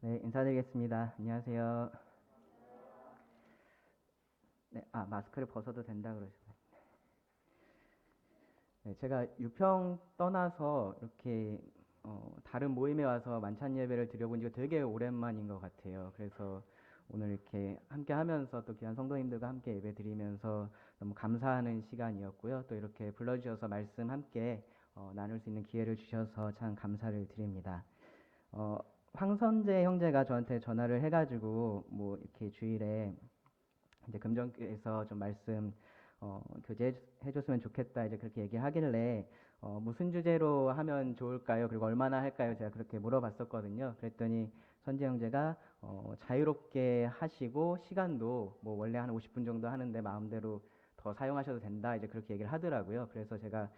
네, 인사드리겠습니다. 안녕하세요. 네, 마스크를 벗어도 된다 그러시고. 네, 제가 유평 떠나서 이렇게 다른 모임에 와서 만찬 예배를 드려본 지가 되게 오랜만인 것 같아요. 그래서 오늘 이렇게 함께 하면서 또 귀한 성도님들과 함께 예배 드리면서 너무 감사하는 시간이었고요. 또 이렇게 불러주셔서 말씀 함께 나눌 수 있는 기회를 주셔서 참 감사를 드립니다. 어, 황선재 형제가 저한테 전화를 해가지고 뭐 이렇게 주일에 이제 금정교회에서 좀 말씀 교제해 줬으면 좋겠다 이제 그렇게 얘기하길래 무슨 주제로 하면 좋을까요? 그리고 얼마나 할까요? 제가 그렇게 물어봤었거든요. 그랬더니 선재 형제가 자유롭게 하시고 시간도 뭐 원래 한 50분 정도 하는데 마음대로 더 사용하셔도 된다 이제 그렇게 얘기를 하더라고요. 그래서 제가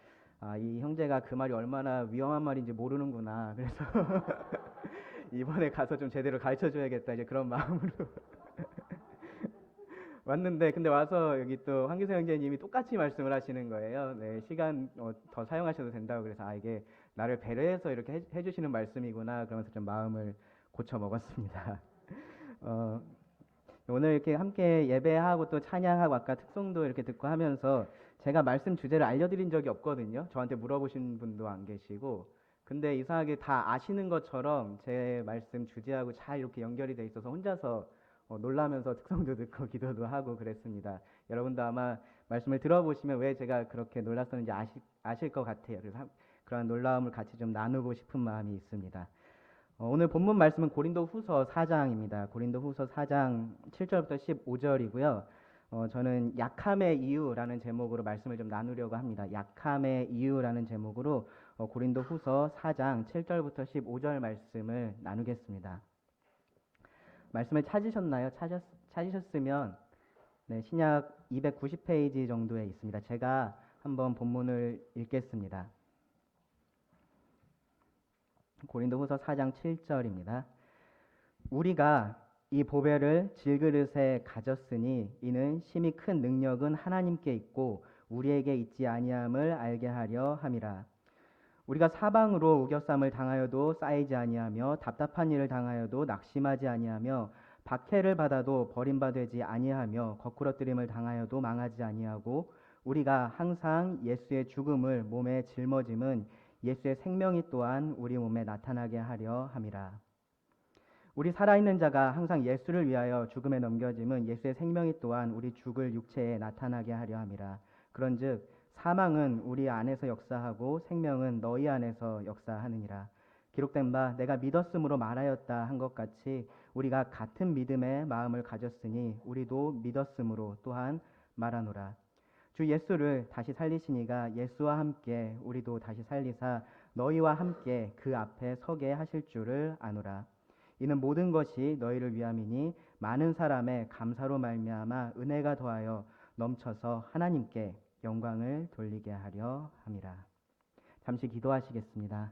이 형제가 그 말이 얼마나 위험한 말인지 모르는구나. 그래서 이번에 가서 좀 제대로 가르쳐 줘야겠다 이제 그런 마음으로 왔는데 근데 와서 여기 또 황교세 형제님이 똑같이 말씀을 하시는 거예요. 네, 시간 더 사용하셔도 된다고 그래서 이게 나를 배려해서 이렇게 해주시는 말씀이구나 그러면서 좀 마음을 고쳐 먹었습니다. 어, 오늘 이렇게 함께 예배하고 또 찬양하고 아까 특송도 이렇게 듣고 하면서 제가 말씀 주제를 알려드린 적이 없거든요. 저한테 물어보신 분도 안 계시고 근데 이상하게 다 아시는 것처럼 제 말씀 주제하고 잘 이렇게 연결이 돼 있어서 혼자서 놀라면서 특성도 듣고 기도도 하고 그랬습니다. 여러분도 아마 말씀을 들어보시면 왜 제가 그렇게 놀랐었는지 아실 것 같아요. 그래서 그러한 놀라움을 같이 좀 나누고 싶은 마음이 있습니다. 오늘 본문 말씀은 고린도 후서 4장입니다. 고린도 후서 4장 7절부터 15절이고요. 저는 약함의 이유라는 제목으로 말씀을 좀 나누려고 합니다. 약함의 이유라는 제목으로 고린도 후서 4장 7절부터 15절 말씀을 나누겠습니다. 말씀을 찾으셨나요? 찾으셨으면 네, 신약 290페이지 정도에 있습니다. 제가 한번 본문을 읽겠습니다. 고린도후서 4장 7절입니다. 우리가 이 보배를 질그릇에 가졌으니 이는 심히 큰 능력은 하나님께 있고 우리에게 있지 아니함을 알게 하려 함이라. 우리가 사방으로 우겨쌈을 당하여도 쌓이지 아니하며 답답한 일을 당하여도 낙심하지 아니하며 박해를 받아도 버림받지 아니하며 거꾸러뜨림을 당하여도 망하지 아니하고 우리가 항상 예수의 죽음을 몸에 짊어짐은 예수의 생명이 또한 우리 몸에 나타나게 하려 함이라. 우리 살아있는 자가 항상 예수를 위하여 죽음에 넘겨짐은 예수의 생명이 또한 우리 죽을 육체에 나타나게 하려 함이라. 그런즉 사망은 우리 안에서 역사하고 생명은 너희 안에서 역사하느니라. 기록된 바 내가 믿었으므로 말하였다 한 것 같이 우리가 같은 믿음의 마음을 가졌으니 우리도 믿었으므로 또한 말하노라. 주 예수를 다시 살리시니가 예수와 함께 우리도 다시 살리사 너희와 함께 그 앞에 서게 하실 줄을 아노라. 이는 모든 것이 너희를 위함이니 많은 사람의 감사로 말미암아 은혜가 더하여 넘쳐서 하나님께 영광을 돌리게 하려 함이라. 잠시 기도하시겠습니다.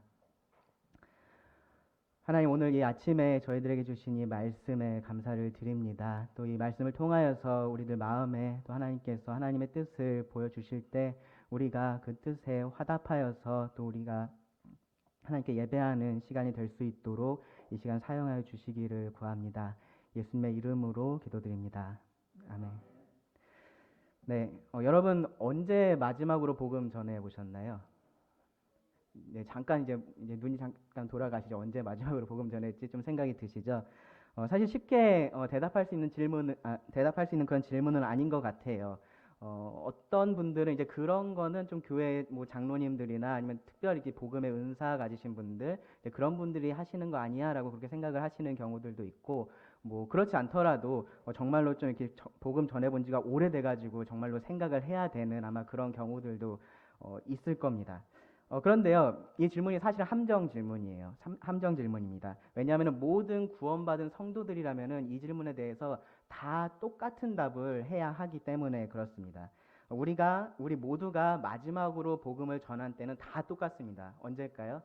하나님, 오늘 이 아침에 저희들에게 주신 이 말씀에 감사를 드립니다. 또 이 말씀을 통하여서 우리들 마음에 또 하나님께서 하나님의 뜻을 보여주실 때 우리가 그 뜻에 화답하여서 또 우리가 하나님께 예배하는 시간이 될 수 있도록 이 시간 사용하여 주시기를 구합니다. 예수님의 이름으로 기도드립니다. 아멘. 네, 여러분 언제 마지막으로 복음 전해 보셨나요? 네, 잠깐 이제 눈이 잠깐 돌아가시죠. 언제 마지막으로 복음 전했지 좀 생각이 드시죠? 사실 쉽게 대답할 수 있는 대답할 수 있는 그런 질문은 아닌 것 같아요. 어떤 분들은 이제 그런 거는 좀 교회 뭐 장로님들이나 아니면 특별히 이렇게 복음의 은사 가지신 분들 그런 분들이 하시는 거 아니야라고 그렇게 생각을 하시는 경우들도 있고 뭐 그렇지 않더라도 정말로 좀 이렇게 복음 전해본 지가 오래돼가지고 정말로 생각을 해야 되는 아마 그런 경우들도 있을 겁니다. 그런데요, 이 질문이 사실 함정 질문이에요. 함정 질문입니다. 왜냐하면 모든 구원받은 성도들이라면은 이 질문에 대해서 다 똑같은 답을 해야 하기 때문에 그렇습니다. 우리 모두가 마지막으로 복음을 전한 때는 다 똑같습니다. 언제일까요?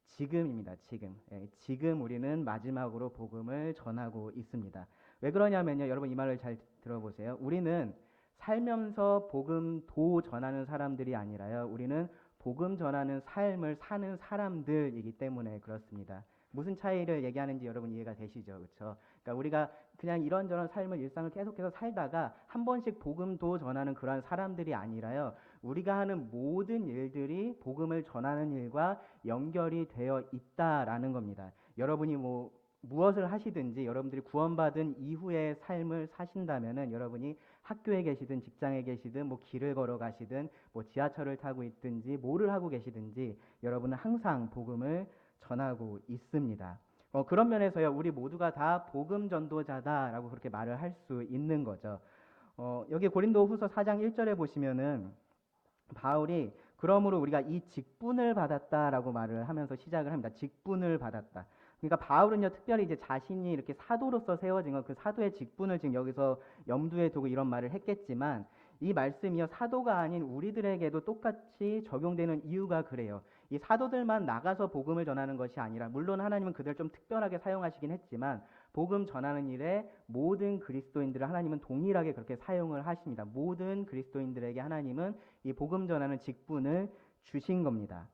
지금입니다. 지금. 예, 지금 우리는 마지막으로 복음을 전하고 있습니다. 왜 그러냐면요. 여러분 이 말을 잘 들어보세요. 우리는 살면서 복음도 전하는 사람들이 아니라요. 우리는 복음 전하는 삶을 사는 사람들이기 때문에 그렇습니다. 무슨 차이를 얘기하는지 여러분 이해가 되시죠? 그렇죠? 그러니까 우리가 그냥 이런저런 삶을 일상을 계속해서 살다가 한 번씩 복음도 전하는 그러한 사람들이 아니라요. 우리가 하는 모든 일들이 복음을 전하는 일과 연결이 되어 있다라는 겁니다. 여러분이 무엇을 하시든지 여러분들이 구원받은 이후의 삶을 사신다면은 여러분이 학교에 계시든 직장에 계시든 길을 걸어 가시든 지하철을 타고 있든지 뭐를 하고 계시든지 여러분은 항상 복음을 전하고 있습니다. 그런 면에서요, 우리 모두가 다 복음 전도자다라고 그렇게 말을 할 수 있는 거죠. 여기 고린도후서 4장 1절에 보시면은 바울이 그러므로 우리가 이 직분을 받았다라고 말을 하면서 시작을 합니다. 직분을 받았다. 그러니까 바울은요, 특별히 이제 자신이 이렇게 사도로서 세워진 그 사도의 직분을 지금 여기서 염두에 두고 이런 말을 했겠지만 이 말씀이요, 사도가 아닌 우리들에게도 똑같이 적용되는 이유가 그래요. 이 사도들만 나가서 복음을 전하는 것이 아니라, 물론 하나님은 그들 좀 특별하게 사용하시긴 했지만 복음 전하는 일에 모든 그리스도인들을 하나님은 동일하게 그렇게 사용을 하십니다. 모든 그리스도인들에게 하나님은 이 복음 전하는 직분을 주신 겁니다.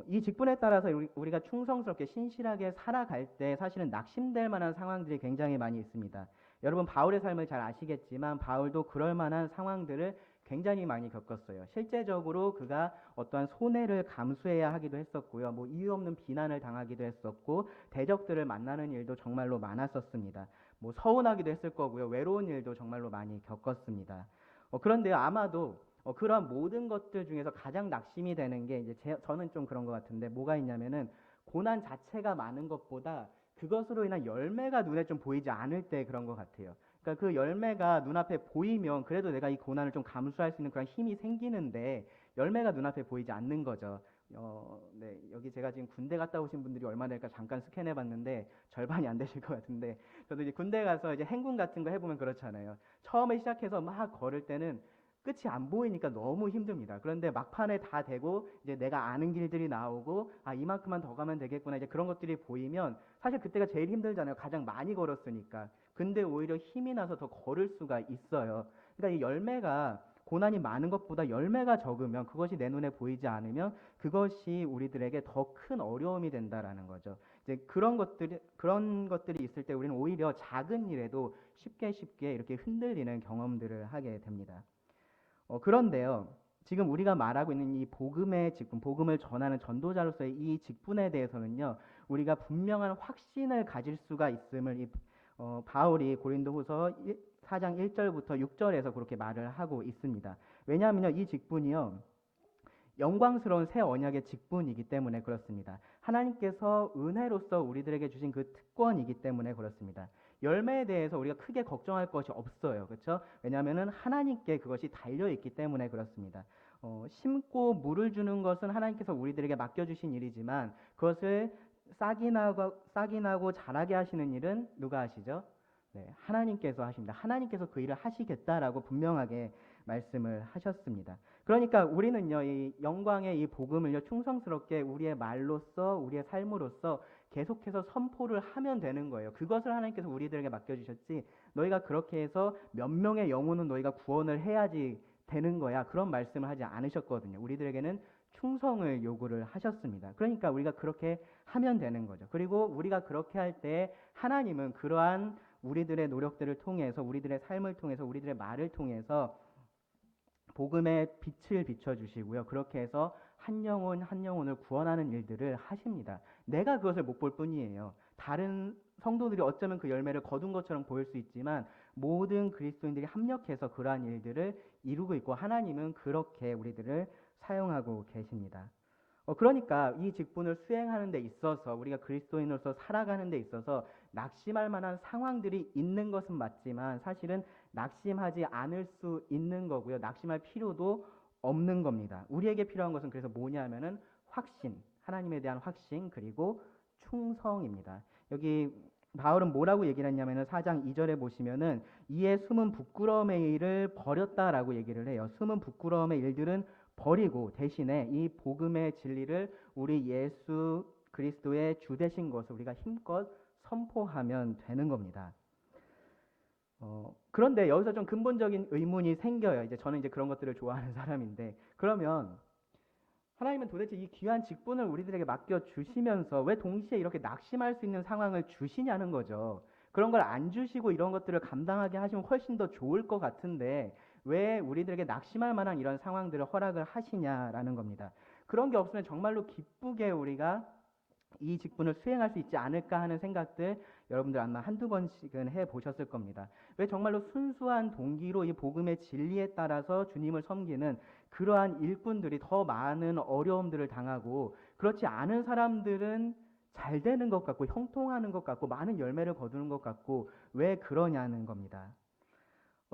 이 직분에 따라서 우리가 충성스럽게 신실하게 살아갈 때 사실은 낙심될 만한 상황들이 굉장히 많이 있습니다. 여러분 바울의 삶을 잘 아시겠지만 바울도 그럴 만한 상황들을 굉장히 많이 겪었어요. 실제적으로 그가 어떠한 손해를 감수해야 하기도 했었고요. 이유 없는 비난을 당하기도 했었고 대적들을 만나는 일도 정말로 많았었습니다. 서운하기도 했을 거고요. 외로운 일도 정말로 많이 겪었습니다. 그런데요, 아마도 그런 모든 것들 중에서 가장 낙심이 되는 게 저는 좀 그런 것 같은데 뭐가 있냐면은 고난 자체가 많은 것보다 그것으로 인한 열매가 눈에 좀 보이지 않을 때 그런 것 같아요. 그러니까 그 열매가 눈앞에 보이면 그래도 내가 이 고난을 좀 감수할 수 있는 그런 힘이 생기는데 열매가 눈앞에 보이지 않는 거죠. 네, 여기 제가 지금 군대 갔다 오신 분들이 얼마나 될까 잠깐 스캔해 봤는데 절반이 안 되실 것 같은데 저도 이제 군대 가서 이제 행군 같은 거 해보면 그렇잖아요. 처음에 시작해서 막 걸을 때는 끝이 안 보이니까 너무 힘듭니다. 그런데 막판에 다 되고 이제 내가 아는 길들이 나오고 이만큼만 더 가면 되겠구나 이제 그런 것들이 보이면 사실 그때가 제일 힘들잖아요. 가장 많이 걸었으니까. 근데 오히려 힘이 나서 더 걸을 수가 있어요. 그러니까 이 열매가 고난이 많은 것보다 열매가 적으면 그것이 내 눈에 보이지 않으면 그것이 우리들에게 더 큰 어려움이 된다라는 거죠. 이제 그런 것들이 있을 때 우리는 오히려 작은 일에도 쉽게 이렇게 흔들리는 경험들을 하게 됩니다. 그런데요, 지금 우리가 말하고 있는 이 복음의 직분, 복음을 전하는 전도자로서의 이 직분에 대해서는요, 우리가 분명한 확신을 가질 수가 있음을 바울이 고린도후서 4장 1절부터 6절에서 그렇게 말을 하고 있습니다. 왜냐하면요, 이 직분이요, 영광스러운 새 언약의 직분이기 때문에 그렇습니다. 하나님께서 은혜로서 우리들에게 주신 그 특권이기 때문에 그렇습니다. 열매에 대해서 우리가 크게 걱정할 것이 없어요. 그렇죠? 왜냐하면 하나님께 그것이 달려있기 때문에 그렇습니다. 심고 물을 주는 것은 하나님께서 우리들에게 맡겨주신 일이지만 그것을 싹이 나고 자라게 하시는 일은 누가 하시죠? 네, 하나님께서 하십니다. 하나님께서 그 일을 하시겠다라고 분명하게 말씀을 하셨습니다. 그러니까 우리는요, 이 영광의 이 복음을요, 충성스럽게 우리의 말로써, 우리의 삶으로써 계속해서 선포를 하면 되는 거예요. 그것을 하나님께서 우리들에게 맡겨주셨지, 너희가 그렇게 해서 몇 명의 영혼은 너희가 구원을 해야지 되는 거야. 그런 말씀을 하지 않으셨거든요. 우리들에게는 충성을 요구를 하셨습니다. 그러니까 우리가 그렇게 하면 되는 거죠. 그리고 우리가 그렇게 할 때 하나님은 그러한 우리들의 노력들을 통해서, 우리들의 삶을 통해서, 우리들의 말을 통해서 복음의 빛을 비춰주시고요. 그렇게 해서 한 영혼 한 영혼을 구원하는 일들을 하십니다. 내가 그것을 못 볼 뿐이에요. 다른 성도들이 어쩌면 그 열매를 거둔 것처럼 보일 수 있지만 모든 그리스도인들이 합력해서 그러한 일들을 이루고 있고 하나님은 그렇게 우리들을 사용하고 계십니다. 그러니까 이 직분을 수행하는 데 있어서 우리가 그리스도인으로서 살아가는 데 있어서 낙심할 만한 상황들이 있는 것은 맞지만 사실은 낙심하지 않을 수 있는 거고요. 낙심할 필요도 없는 겁니다. 우리에게 필요한 것은 그래서 뭐냐면은 확신, 하나님에 대한 확신 그리고 충성입니다. 여기 바울은 뭐라고 얘기를 했냐면은 4장 2절에 보시면은 이에 숨은 부끄러움의 일을 버렸다라고 얘기를 해요. 숨은 부끄러움의 일들은 버리고 대신에 이 복음의 진리를 우리 예수 그리스도의 주 되신 것을 우리가 힘껏 선포하면 되는 겁니다. 그런데 여기서 좀 근본적인 의문이 생겨요. 저는 그런 것들을 좋아하는 사람인데, 그러면 하나님은 도대체 이 귀한 직분을 우리들에게 맡겨 주시면서 왜 동시에 이렇게 낙심할 수 있는 상황을 주시냐는 거죠. 그런 걸 안 주시고 이런 것들을 감당하게 하시면 훨씬 더 좋을 것 같은데 왜 우리들에게 낙심할 만한 이런 상황들을 허락을 하시냐라는 겁니다. 그런 게 없으면 정말로 기쁘게 우리가 이 직분을 수행할 수 있지 않을까 하는 생각들 여러분들 아마 한두 번씩은 해 보셨을 겁니다. 왜 정말로 순수한 동기로 이 복음의 진리에 따라서 주님을 섬기는 그러한 일꾼들이 더 많은 어려움들을 당하고 그렇지 않은 사람들은 잘 되는 것 같고 형통하는 것 같고 많은 열매를 거두는 것 같고 왜 그러냐는 겁니다.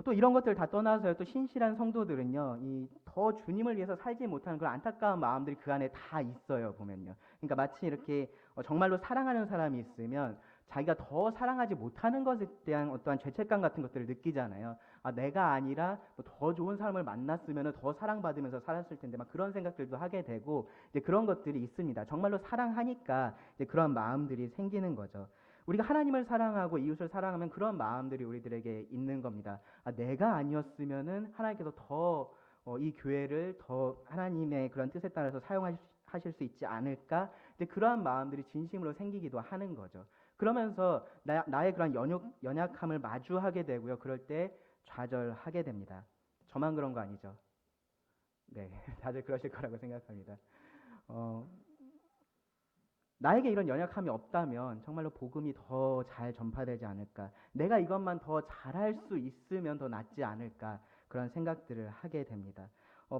또 이런 것들 다 떠나서요. 또 신실한 성도들은요, 이 더 주님을 위해서 살지 못하는 그런 안타까운 마음들이 그 안에 다 있어요. 보면요. 그러니까 마치 이렇게 정말로 사랑하는 사람이 있으면 자기가 더 사랑하지 못하는 것에 대한 어떠한 죄책감 같은 것들을 느끼잖아요. 아, 내가 아니라 뭐더 좋은 사람을 만났으면 더 사랑받으면서 살았을 텐데 막 그런 생각들도 하게 되고 이제 그런 것들이 있습니다. 정말로 사랑하니까 이제 그런 마음들이 생기는 거죠. 우리가 하나님을 사랑하고 이웃을 사랑하면 그런 마음들이 우리들에게 있는 겁니다. 아, 내가 아니었으면은 하나님께서 더 이 교회를 더 하나님의 그런 뜻에 따라서 사용하실 수 있지 않을까? 이제 그러한 마음들이 진심으로 생기기도 하는 거죠. 그러면서 나의 그런 연약함을 마주하게 되고요. 그럴 때 좌절하게 됩니다. 저만 그런 거 아니죠? 네, 다들 그러실 거라고 생각합니다. 어, 나에게 이런 연약함이 없다면 정말로 복음이 더 잘 전파되지 않을까. 내가 이것만 더 잘할 수 있으면 더 낫지 않을까. 그런 생각들을 하게 됩니다.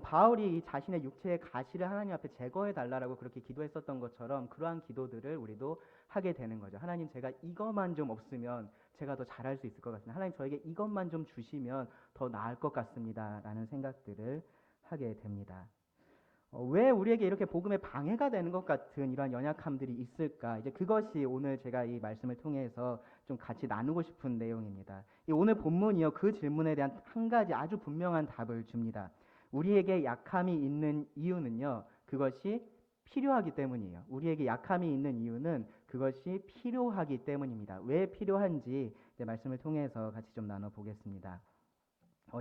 바울이 자신의 육체의 가시를 하나님 앞에 제거해 달라고 그렇게 기도했었던 것처럼 그러한 기도들을 우리도 하게 되는 거죠. 하나님, 제가 이것만 좀 없으면 제가 더 잘할 수 있을 것 같습니다. 하나님, 저에게 이것만 좀 주시면 더 나을 것 같습니다. 라는 생각들을 하게 됩니다. 왜 우리에게 이렇게 복음에 방해가 되는 것 같은 이러한 연약함들이 있을까? 이제 그것이 오늘 제가 이 말씀을 통해서 좀 같이 나누고 싶은 내용입니다. 이 오늘 본문이요, 그 질문에 대한 한 가지 아주 분명한 답을 줍니다. 우리에게 약함이 있는 이유는요, 그것이 필요하기 때문이에요. 우리에게 약함이 있는 이유는 그것이 필요하기 때문입니다. 왜 필요한지 이제 말씀을 통해서 같이 좀 나눠보겠습니다.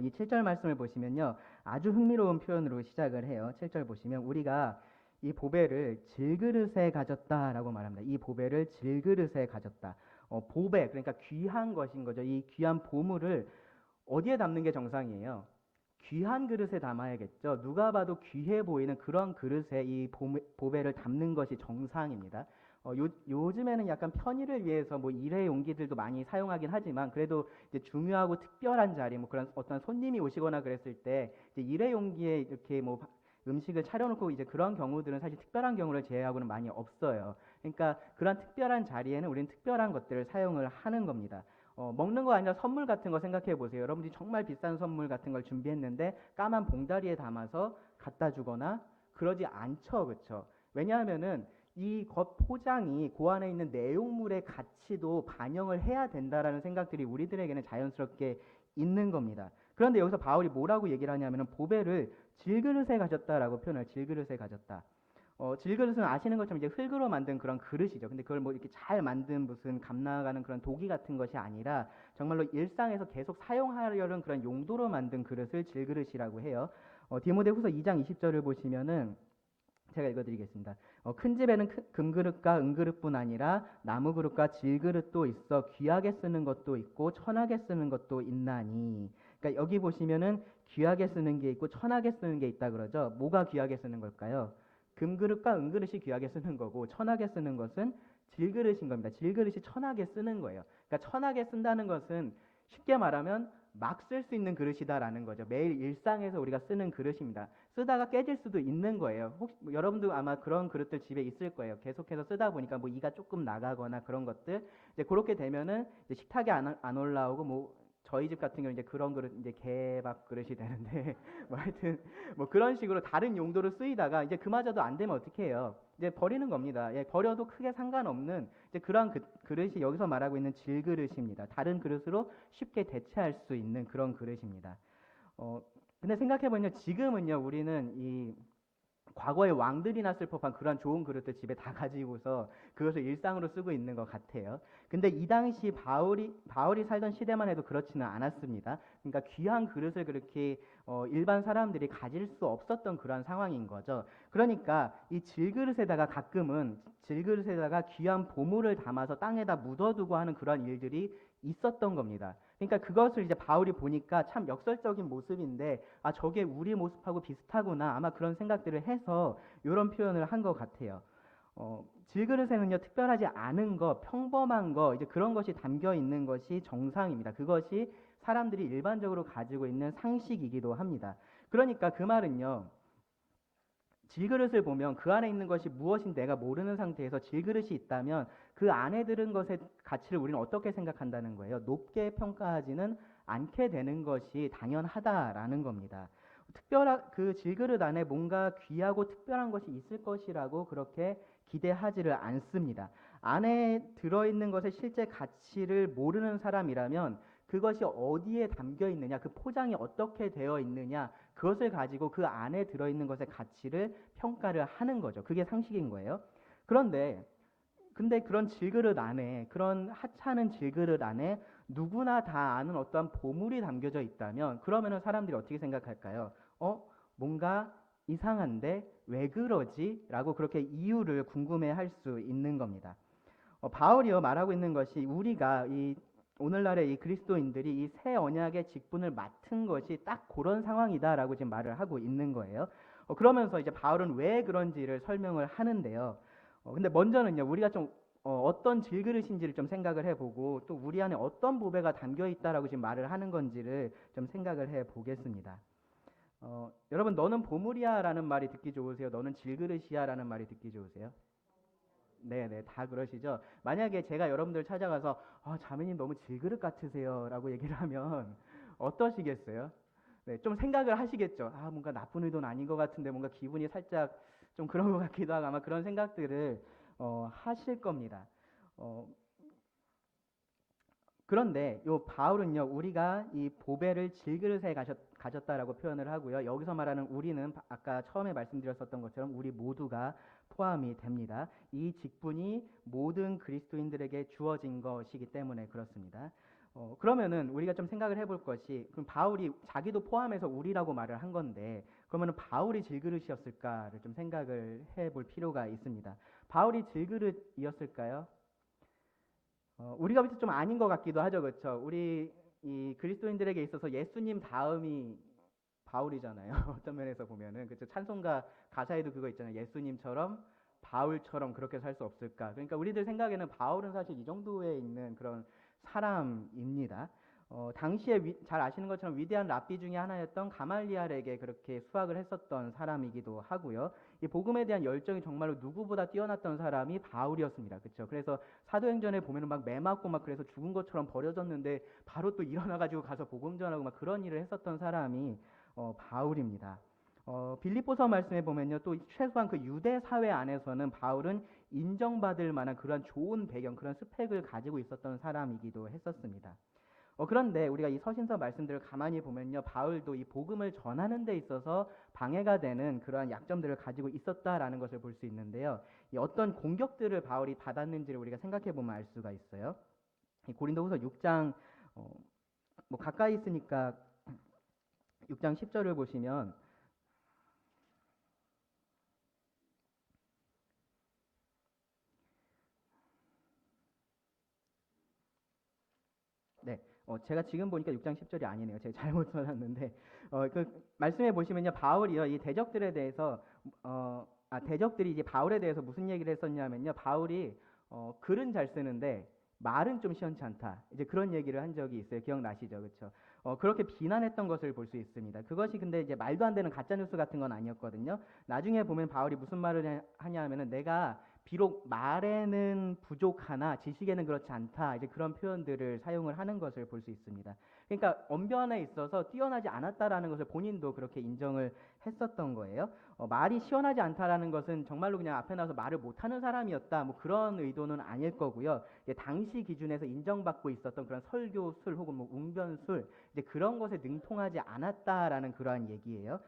이 7절 말씀을 보시면요. 아주 흥미로운 표현으로 시작을 해요. 7절 보시면 우리가 이 보배를 질그릇에 가졌다라고 말합니다. 이 보배를 질그릇에 가졌다. 보배, 그러니까 귀한 것인 거죠. 이 귀한 보물을 어디에 담는 게 정상이에요? 귀한 그릇에 담아야겠죠. 누가 봐도 귀해 보이는 그런 그릇에 이 보배를 담는 것이 정상입니다. 요즘에는 약간 편의를 위해서 뭐 일회 용기들도 많이 사용하긴 하지만 그래도 이제 중요하고 특별한 자리, 뭐 그런 어떤 손님이 오시거나 그랬을 때 이제 일회 용기에 이렇게 뭐 음식을 차려놓고 이제 그런 경우들은 사실 특별한 경우를 제외하고는 많이 없어요. 그러니까 그런 특별한 자리에는 우리는 특별한 것들을 사용을 하는 겁니다. 먹는 거 아니라 선물 같은 거 생각해 보세요. 여러분들이 정말 비싼 선물 같은 걸 준비했는데 까만 봉다리에 담아서 갖다 주거나 그러지 않죠. 그렇죠? 왜냐하면은 이 겉 포장이 그 안에 있는 내용물의 가치도 반영을 해야 된다라는 생각들이 우리들에게는 자연스럽게 있는 겁니다. 그런데 여기서 바울이 뭐라고 얘기를 하냐면은 보배를 질그릇에 가졌다라고 표현을 질그릇에 가졌다. 질그릇은 아시는 것처럼 이제 흙으로 만든 그런 그릇이죠. 근데 그걸 뭐 이렇게 잘 만든 무슨 감 나가는 그런 도기 같은 것이 아니라 정말로 일상에서 계속 사용하려는 그런 용도로 만든 그릇을 질그릇이라고 해요. 디모데후서 2장 20절을 보시면은 제가 읽어드리겠습니다. 큰 집에는 금그릇과 은그릇뿐 아니라 나무그릇과 질그릇도 있어 귀하게 쓰는 것도 있고 천하게 쓰는 것도 있나니. 그러니까 여기 보시면은 귀하게 쓰는 게 있고 천하게 쓰는 게 있다 그러죠. 뭐가 귀하게 쓰는 걸까요? 금그릇과 은그릇이 귀하게 쓰는 거고 천하게 쓰는 것은 질그릇인 겁니다. 질그릇이 천하게 쓰는 거예요. 그러니까 천하게 쓴다는 것은 쉽게 말하면 막 쓸 수 있는 그릇이다라는 거죠. 매일 일상에서 우리가 쓰는 그릇입니다. 쓰다가 깨질 수도 있는 거예요. 혹시 여러분도 아마 그런 그릇들 집에 있을 거예요. 계속해서 쓰다 보니까 뭐 이가 조금 나가거나 그런 것들 이제 그렇게 되면은 이제 식탁에 안 올라오고 뭐 저희 집 같은 경우 이제 그런 그릇 이제 개밥 그릇이 되는데 뭐 하여튼 뭐 그런 식으로 다른 용도로 쓰이다가 이제 그마저도 안 되면 어떻게 해요? 이제 버리는 겁니다. 예, 버려도 크게 상관없는 이제 그런 그릇이 여기서 말하고 있는 질그릇입니다. 다른 그릇으로 쉽게 대체할 수 있는 그런 그릇입니다. 근데 생각해보면요, 지금은요, 우리는 이 과거의 왕들이나 쓸 법한 그런 좋은 그릇들 집에 다 가지고서 그것을 일상으로 쓰고 있는 것 같아요. 근데 이 당시 바울이 살던 시대만 해도 그렇지는 않았습니다. 그러니까 귀한 그릇을 그렇게 일반 사람들이 가질 수 없었던 그런 상황인 거죠. 그러니까 이 질그릇에다가 가끔은 질그릇에다가 귀한 보물을 담아서 땅에다 묻어두고 하는 그런 일들이 있었던 겁니다. 그러니까 그것을 이제 바울이 보니까 참 역설적인 모습인데, 아, 저게 우리 모습하고 비슷하구나, 아마 그런 생각들을 해서 이런 표현을 한 것 같아요. 질그릇에는요, 특별하지 않은 거, 평범한 거, 이제 그런 것이 담겨 있는 것이 정상입니다. 그것이 사람들이 일반적으로 가지고 있는 상식이기도 합니다. 그러니까 그 말은요, 질그릇을 보면 그 안에 있는 것이 무엇인지 내가 모르는 상태에서 질그릇이 있다면 그 안에 들은 것의 가치를 우리는 어떻게 생각한다는 거예요? 높게 평가하지는 않게 되는 것이 당연하다라는 겁니다. 그 질그릇 안에 뭔가 귀하고 특별한 것이 있을 것이라고 그렇게 기대하지를 않습니다. 안에 들어있는 것의 실제 가치를 모르는 사람이라면 그것이 어디에 담겨 있느냐, 그 포장이 어떻게 되어 있느냐, 그것을 가지고 그 안에 들어있는 것의 가치를 평가를 하는 거죠. 그게 상식인 거예요. 근데 그런 질그릇 안에, 그런 하찮은 질그릇 안에 누구나 다 아는 어떠한 보물이 담겨져 있다면, 그러면은 사람들이 어떻게 생각할까요? 뭔가 이상한데 왜 그러지? 라고 그렇게 이유를 궁금해 할 수 있는 겁니다. 바울이요 말하고 있는 것이 우리가 오늘날의 이 그리스도인들이 이 새 언약의 직분을 맡은 것이 딱 그런 상황이다라고 지금 말을 하고 있는 거예요. 그러면서 이제 바울은 왜 그런지를 설명을 하는데요. 근데 먼저는요, 우리가 좀 어떤 질그릇인지를 좀 생각을 해보고 또 우리 안에 어떤 보배가 담겨 있다라고 지금 말을 하는 건지를 좀 생각을 해보겠습니다. 여러분, 너는 보물이야라는 말이 듣기 좋으세요? 너는 질그릇이야라는 말이 듣기 좋으세요? 네네, 다 그러시죠. 만약에 제가 여러분들 찾아가서 자매님 너무 질그릇 같으세요 라고 얘기를 하면 어떠시겠어요? 네, 좀 생각을 하시겠죠. 뭔가 나쁜 의도는 아닌 것 같은데 뭔가 기분이 살짝 좀 그런 것 같기도 하고 아마 그런 생각들을 하실 겁니다. 어, 그런데 요 바울은요, 우리가 이 보배를 질그릇에 가졌다라고 표현을 하고요. 여기서 말하는 우리는 아까 처음에 말씀드렸었던 것처럼 우리 모두가 포함이 됩니다. 이 직분이 모든 그리스도인들에게 주어진 것이기 때문에 그렇습니다. 그러면은 우리가 좀 생각을 해볼 것이, 그럼 바울이 자기도 포함해서 우리라고 말을 한 건데, 그러면은 바울이 질그릇이었을까를 좀 생각을 해볼 필요가 있습니다. 바울이 질그릇이었을까요? 우리가 볼 때 좀 아닌 것 같기도 하죠, 그렇죠? 우리 이 그리스도인들에게 있어서 예수님 다음이 바울이잖아요. 어떤 면에서 보면은 그렇죠. 찬송가 가사에도 그거 있잖아요. 예수님처럼 바울처럼 그렇게 살 수 없을까? 그러니까 우리들 생각에는 바울은 사실 이 정도에 있는 그런 사람입니다. 당시에 잘 아시는 것처럼 위대한 랍비 중에 하나였던 가말리알에게 그렇게 수학을 했었던 사람이기도 하고요. 이 복음에 대한 열정이 정말로 누구보다 뛰어났던 사람이 바울이었습니다. 그렇죠? 그래서 사도행전에 보면은 막 매 맞고 막 그래서 죽은 것처럼 버려졌는데 바로 또 일어나가지고 가서 복음 전하고 막 그런 일을 했었던 사람이 바울입니다. 빌립보서 말씀에 보면요, 또 최소한 그 유대 사회 안에서는 바울은 인정받을 만한 그런 좋은 배경, 그런 스펙을 가지고 있었던 사람이기도 했었습니다. 그런데 우리가 이 서신서 말씀들을 가만히 보면요, 바울도 이 복음을 전하는 데 있어서 방해가 되는 그러한 약점들을 가지고 있었다라는 것을 볼 수 있는데요. 이 어떤 공격들을 바울이 받았는지를 우리가 생각해 보면 알 수가 있어요. 이 고린도후서 6장 뭐 가까이 있으니까 6장 10절을 보시면 네, 제가 지금 보니까 6장 10절이 아니네요. 제가 잘못 써놨는데 그 말씀해 보시면요, 바울이요 이 대적들에 대해서 대적들이 이제 바울에 대해서 무슨 얘기를 했었냐면요, 바울이 글은 잘 쓰는데 말은 좀 시원치 않다. 이제 그런 얘기를 한 적이 있어요. 기억나시죠, 그렇죠? 그렇게 비난했던 것을 볼 수 있습니다. 그것이 근데 이제 말도 안 되는 가짜 뉴스 같은 건 아니었거든요. 나중에 보면 바울이 무슨 말을 하냐면은 내가 비록 말에는 부족하나 지식에는 그렇지 않다. 이제 그런 표현들을 사용을 하는 것을 볼 수 있습니다. 그러니까 언변에 있어서 뛰어나지 않았다라는 것을 본인도 그렇게 인정을 했었던 거예요. 말이 시원하지 않다라는 것은 정말로 그냥 앞에 나서 말을 못하는 사람이었다, 뭐 그런 의도는 아닐 거고요. 당시 기준에서 인정받고 있었던 그런 설교술 혹은 뭐 웅변술, 이제 그런 것에 능통하지 않았다라는 그러한 얘기예요.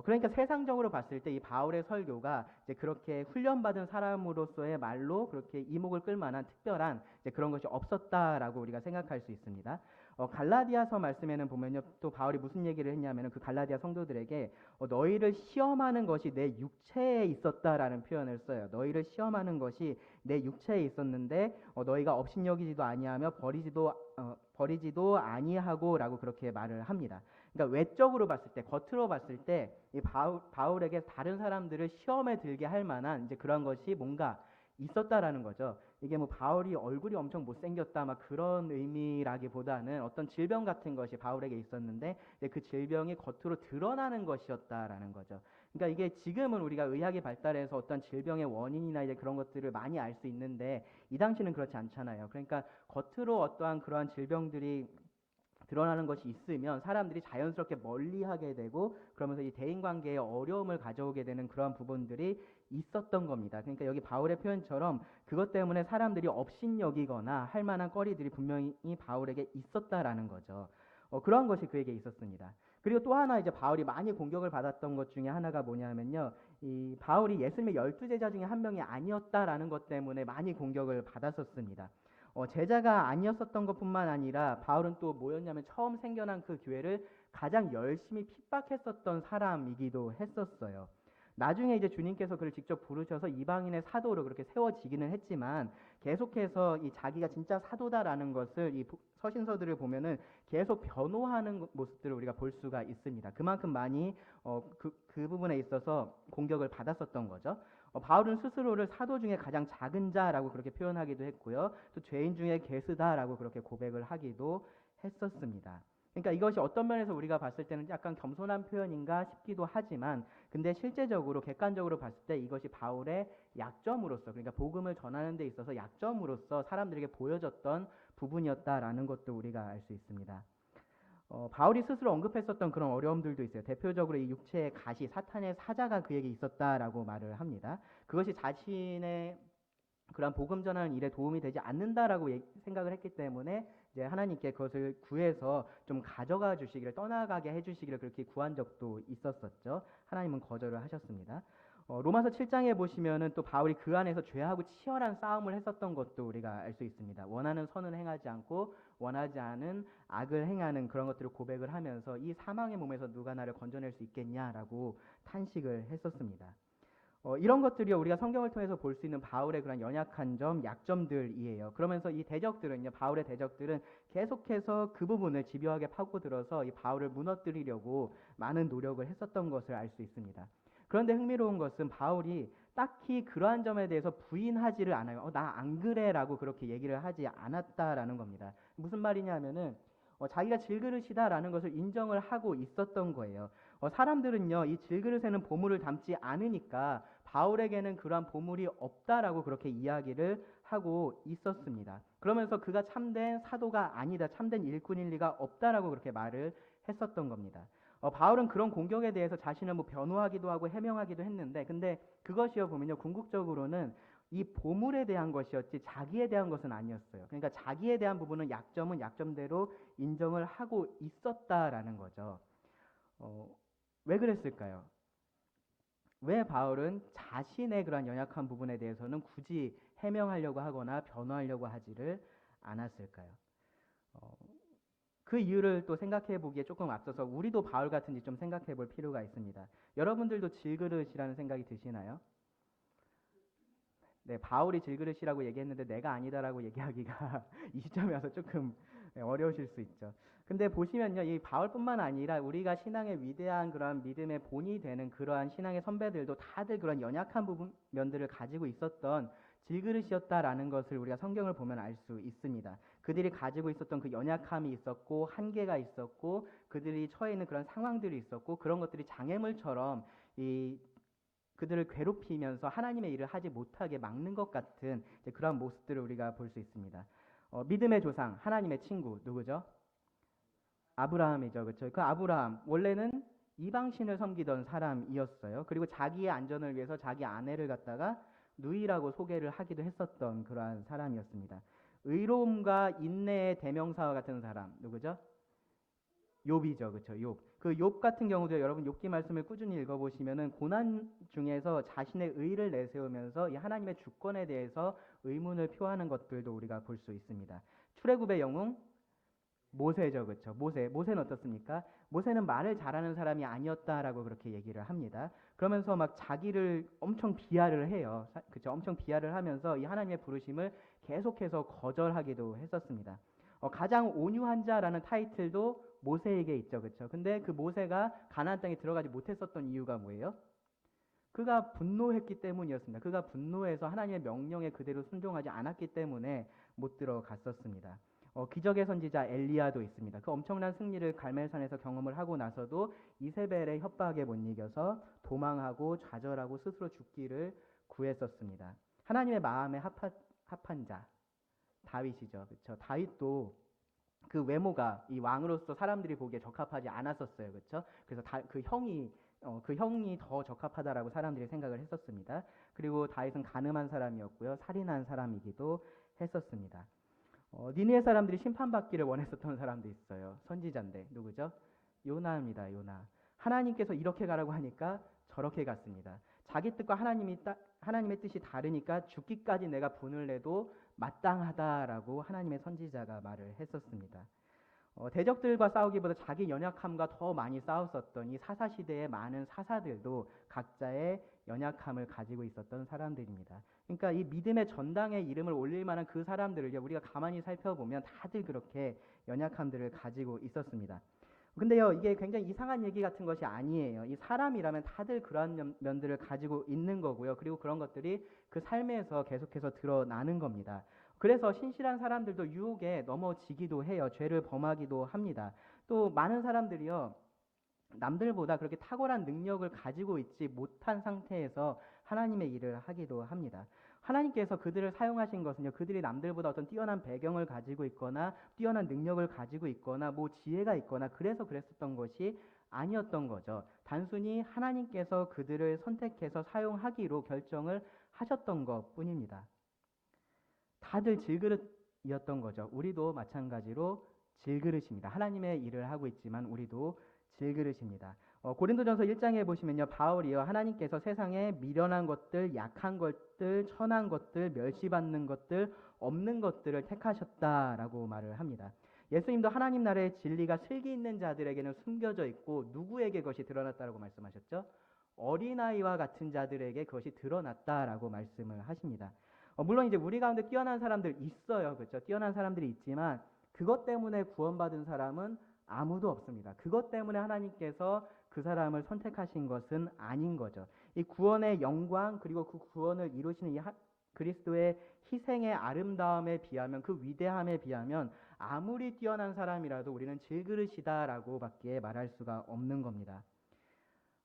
그러니까 세상적으로 봤을 때 이 바울의 설교가 이제 그렇게 훈련받은 사람으로서의 말로 그렇게 이목을 끌 만한 특별한 이제 그런 것이 없었다라고 우리가 생각할 수 있습니다. 갈라디아서 말씀에는 보면요, 또 바울이 무슨 얘기를 했냐면은 그 갈라디아 성도들에게 너희를 시험하는 것이 내 육체에 있었다라는 표현을 써요. 너희를 시험하는 것이 내 육체에 있었는데 너희가 업신여기지도 아니하며 버리지도 아니하고라고 그렇게 말을 합니다. 그러니까 외적으로 봤을 때, 겉으로 봤을 때 이 바울에게 다른 사람들을 시험에 들게 할 만한 이제 그런 것이 뭔가 있었다라는 거죠. 이게 뭐 바울이 얼굴이 엄청 못생겼다 막 그런 의미라기보다는 어떤 질병 같은 것이 바울에게 있었는데 그 질병이 겉으로 드러나는 것이었다라는 거죠. 그러니까 이게 지금은 우리가 의학이 발달해서 어떤 질병의 원인이나 이제 그런 것들을 많이 알 수 있는데 이 당시는 그렇지 않잖아요. 그러니까 겉으로 어떠한 그러한 질병들이 드러나는 것이 있으면 사람들이 자연스럽게 멀리하게 되고 그러면서 이 대인관계에 어려움을 가져오게 되는 그런 부분들이 있었던 겁니다. 그러니까 여기 바울의 표현처럼 그것 때문에 사람들이 업신여기거나 할 만한 거리들이 분명히 바울에게 있었다라는 거죠. 그런 것이 그에게 있었습니다. 그리고 또 하나 이제 바울이 많이 공격을 받았던 것 중에 하나가 뭐냐면요. 이 바울이 예수님의 12제자 중에 한 명이 아니었다라는 것 때문에 많이 공격을 받았었습니다. 제자가 아니었었던 것뿐만 아니라 바울은 또 뭐였냐면 처음 생겨난 그 교회를 가장 열심히 핍박했었던 사람이기도 했었어요. 나중에 이제 주님께서 그를 직접 부르셔서 이방인의 사도로 그렇게 세워지기는 했지만 계속해서 이 자기가 진짜 사도다라는 것을 이 서신서들을 보면은 계속 변호하는 모습들을 우리가 볼 수가 있습니다. 그만큼 많이 그 부분에 있어서 공격을 받았었던 거죠. 바울은 스스로를 사도 중에 가장 작은 자라고 그렇게 표현하기도 했고요. 또 죄인 중에 괴수다라고 그렇게 고백을 하기도 했었습니다. 그러니까 이것이 어떤 면에서 우리가 봤을 때는 약간 겸손한 표현인가 싶기도 하지만 근데 실제적으로 객관적으로 봤을 때 이것이 바울의 약점으로서 그러니까 복음을 전하는 데 있어서 약점으로서 사람들에게 보여졌던 부분이었다라는 것도 우리가 알 수 있습니다. 바울이 스스로 언급했었던 그런 어려움들도 있어요. 대표적으로 이 육체의 가시, 사탄의 사자가 그에게 있었다라고 말을 합니다. 그것이 자신의 그런 복음 전하는 일에 도움이 되지 않는다라고 생각을 했기 때문에 이제 하나님께 그것을 구해서 좀 가져가 주시기를 떠나가게 해주시기를 그렇게 구한 적도 있었었죠. 하나님은 거절을 하셨습니다. 로마서 7장에 보시면은 또 바울이 그 안에서 죄하고 치열한 싸움을 했었던 것도 우리가 알 수 있습니다. 원하는 선은 행하지 않고 원하지 않은 악을 행하는 그런 것들을 고백을 하면서 이 사망의 몸에서 누가 나를 건져낼 수 있겠냐라고 탄식을 했었습니다. 이런 것들이 우리가 성경을 통해서 볼 수 있는 바울의 그런 연약한 점, 약점들이에요. 그러면서 이 대적들은요, 바울의 대적들은 계속해서 그 부분을 집요하게 파고들어서 이 바울을 무너뜨리려고 많은 노력을 했었던 것을 알 수 있습니다. 그런데 흥미로운 것은 바울이 딱히 그러한 점에 대해서 부인하지를 않아요. 나 안 그래라고 그렇게 얘기를 하지 않았다라는 겁니다. 무슨 말이냐면은 자기가 질그릇이다라는 것을 인정을 하고 있었던 거예요. 사람들은요, 이 질그릇에는 보물을 담지 않으니까 바울에게는 그러한 보물이 없다라고 그렇게 이야기를 하고 있었습니다. 그러면서 그가 참된 사도가 아니다, 참된 일꾼일 리가 없다라고 그렇게 말을 했었던 겁니다. 바울은 그런 공격에 대해서 자신을 뭐 변호하기도 하고 해명하기도 했는데, 근데 그것이요 보면요, 궁극적으로는 이 보물에 대한 것이었지 자기에 대한 것은 아니었어요. 그러니까 자기에 대한 부분은 약점은 약점대로 인정을 하고 있었다라는 거죠. 왜 그랬을까요? 왜 바울은 자신의 그런 연약한 부분에 대해서는 굳이 해명하려고 하거나 변호하려고 하지를 않았을까요? 그 이유를 또 생각해 보기에 조금 앞서서 우리도 바울 같은지 좀 생각해 볼 필요가 있습니다. 여러분들도 질그릇이라는 생각이 드시나요? 네, 바울이 질그릇이라고 얘기했는데 내가 아니다라고 얘기하기가 이 시점에 와서 조금 어려우실 수 있죠. 근데 보시면요, 이 바울뿐만 아니라 우리가 신앙의 위대한 그런 믿음의 본이 되는 그러한 신앙의 선배들도 다들 그런 연약한 면들을 가지고 있었던 질그릇이었다라는 것을 우리가 성경을 보면 알 수 있습니다. 그들이 가지고 있었던 그 연약함이 있었고 한계가 있었고 그들이 처해 있는 그런 상황들이 있었고 그런 것들이 장애물처럼 그들을 괴롭히면서 하나님의 일을 하지 못하게 막는 것 같은 그런 모습들을 우리가 볼 수 있습니다. 믿음의 조상, 하나님의 친구 누구죠? 아브라함이죠, 그렇죠? 그 아브라함 원래는 이방신을 섬기던 사람이었어요. 그리고 자기의 안전을 위해서 자기 아내를 갖다가 누이라고 소개를 하기도 했었던 그러한 사람이었습니다. 의로움과 인내의 대명사와 같은 사람 누구죠? 욥이죠, 그렇죠? 욥. 그 욥 같은 경우도 여러분 욥기 말씀을 꾸준히 읽어보시면은 고난 중에서 자신의 의를 내세우면서 이 하나님의 주권에 대해서 의문을 표하는 것들도 우리가 볼 수 있습니다. 출애굽의 영웅 모세죠, 그렇죠? 모세는 어떻습니까? 모세는 말을 잘하는 사람이 아니었다라고 그렇게 얘기를 합니다. 그러면서 막 자기를 엄청 비하를 해요, 그렇죠? 엄청 비하를 하면서 이 하나님의 부르심을 계속해서 거절하기도 했었습니다. 가장 온유한 자라는 타이틀도 모세에게 있죠, 그렇죠? 근데 그 모세가 가나안 땅에 들어가지 못했었던 이유가 뭐예요? 그가 분노했기 때문이었습니다. 그가 분노해서 하나님의 명령에 그대로 순종하지 않았기 때문에 못 들어갔었습니다. 기적의 선지자 엘리야도 있습니다. 그 엄청난 승리를 갈멜산에서 경험을 하고 나서도 이세벨의 협박에 못 이겨서 도망하고 좌절하고 스스로 죽기를 구했었습니다. 하나님의 마음에 합한 자 다윗이죠. 그렇죠? 다윗도 그 외모가 이 왕으로서 사람들이 보기에 적합하지 않았었어요. 그렇죠? 그래서 그 형이 더 적합하다라고 사람들이 생각을 했었습니다. 그리고 다윗은 간음한 사람이었고요. 살인한 사람이기도 했었습니다. 니느웨 사람들이 심판받기를 원했었던 사람도 있어요. 선지자인데 누구죠? 요나입니다. 요나. 하나님께서 이렇게 가라고 하니까 저렇게 갔습니다. 자기 뜻과 하나님의 뜻이 다르니까 죽기까지 내가 분을 내도 마땅하다라고 하나님의 선지자가 말을 했었습니다. 대적들과 싸우기보다 자기 연약함과 더 많이 싸웠었던 이 사사시대의 많은 사사들도 각자의 연약함을 가지고 있었던 사람들입니다. 그러니까 이 믿음의 전당에 이름을 올릴 만한 그 사람들을 우리가 가만히 살펴보면 다들 그렇게 연약함들을 가지고 있었습니다. 근데요, 이게 굉장히 이상한 얘기 같은 것이 아니에요. 이 사람이라면 다들 그러한 면들을 가지고 있는 거고요. 그리고 그런 것들이 그 삶에서 계속해서 드러나는 겁니다. 그래서 신실한 사람들도 유혹에 넘어지기도 해요. 죄를 범하기도 합니다. 또 많은 사람들이요, 남들보다 그렇게 탁월한 능력을 가지고 있지 못한 상태에서 하나님의 일을 하기도 합니다. 하나님께서 그들을 사용하신 것은요, 그들이 남들보다 어떤 뛰어난 배경을 가지고 있거나 뛰어난 능력을 가지고 있거나 뭐 지혜가 있거나 그래서 그랬었던 것이 아니었던 거죠. 단순히 하나님께서 그들을 선택해서 사용하기로 결정을 하셨던 것 뿐입니다. 다들 질그릇이었던 거죠. 우리도 마찬가지로 질그릇입니다. 하나님의 일을 하고 있지만 우리도 질그릇입니다. 고린도전서 1장에 보시면요, 바울이요, 하나님께서 세상에 미련한 것들, 약한 것들, 천한 것들, 멸시받는 것들, 없는 것들을 택하셨다라고 말을 합니다. 예수님도 하나님 나라의 진리가 슬기 있는 자들에게는 숨겨져 있고 누구에게 그것이 드러났다라고 말씀하셨죠? 어린아이와 같은 자들에게 그것이 드러났다라고 말씀을 하십니다. 물론 이제 우리 가운데 뛰어난 사람들 있어요. 그렇죠? 뛰어난 사람들이 있지만 그것 때문에 구원받은 사람은 아무도 없습니다. 그것 때문에 하나님께서 그 사람을 선택하신 것은 아닌 거죠. 이 구원의 영광 그리고 그 구원을 이루시는 이 그리스도의 희생의 아름다움에 비하면, 그 위대함에 비하면 아무리 뛰어난 사람이라도 우리는 질그릇이다라고 밖에 말할 수가 없는 겁니다.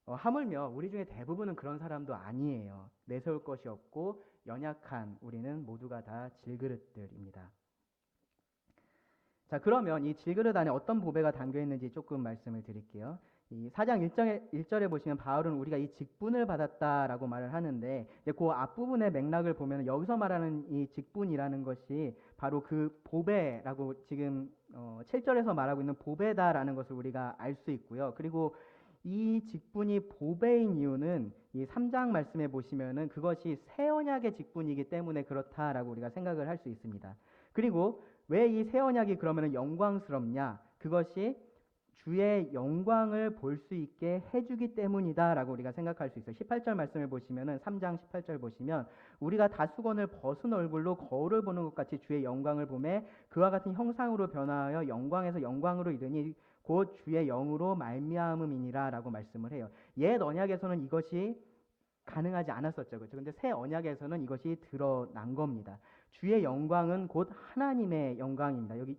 하물며 우리 중에 대부분은 그런 사람도 아니에요. 내세울 것이 없고 연약한 우리는 모두가 다 질그릇들입니다. 자, 그러면 이 질그릇 안에 어떤 보배가 담겨 있는지 조금 말씀을 드릴게요. 이 4장 1절에 보시면 바울은 우리가 이 직분을 받았다라고 말을 하는데, 그 앞부분의 맥락을 보면 여기서 말하는 이 직분이라는 것이 바로 그 보배라고 지금 7절에서 말하고 있는 보배다라는 것을 우리가 알 수 있고요. 그리고 이 직분이 보배인 이유는 이 3장 말씀에 보시면은 그것이 새 언약의 직분이기 때문에 그렇다라고 우리가 생각을 할 수 있습니다. 그리고 왜 이 새 언약이 그러면은 영광스럽냐? 그것이 주의 영광을 볼 수 있게 해주기 때문이다라고 우리가 생각할 수 있어요. 18절 말씀을 보시면은 3장 18절 보시면 우리가 다 수건을 벗은 얼굴로 거울을 보는 것 같이 주의 영광을 보매 그와 같은 형상으로 변화하여 영광에서 영광으로 이르니 곧 주의 영으로 말미암음이니라라고 말씀을 해요. 옛 언약에서는 이것이 가능하지 않았었죠. 그렇죠? 근데 새 언약에서는 이것이 드러난 겁니다. 주의 영광은 곧 하나님의 영광입니다. 여기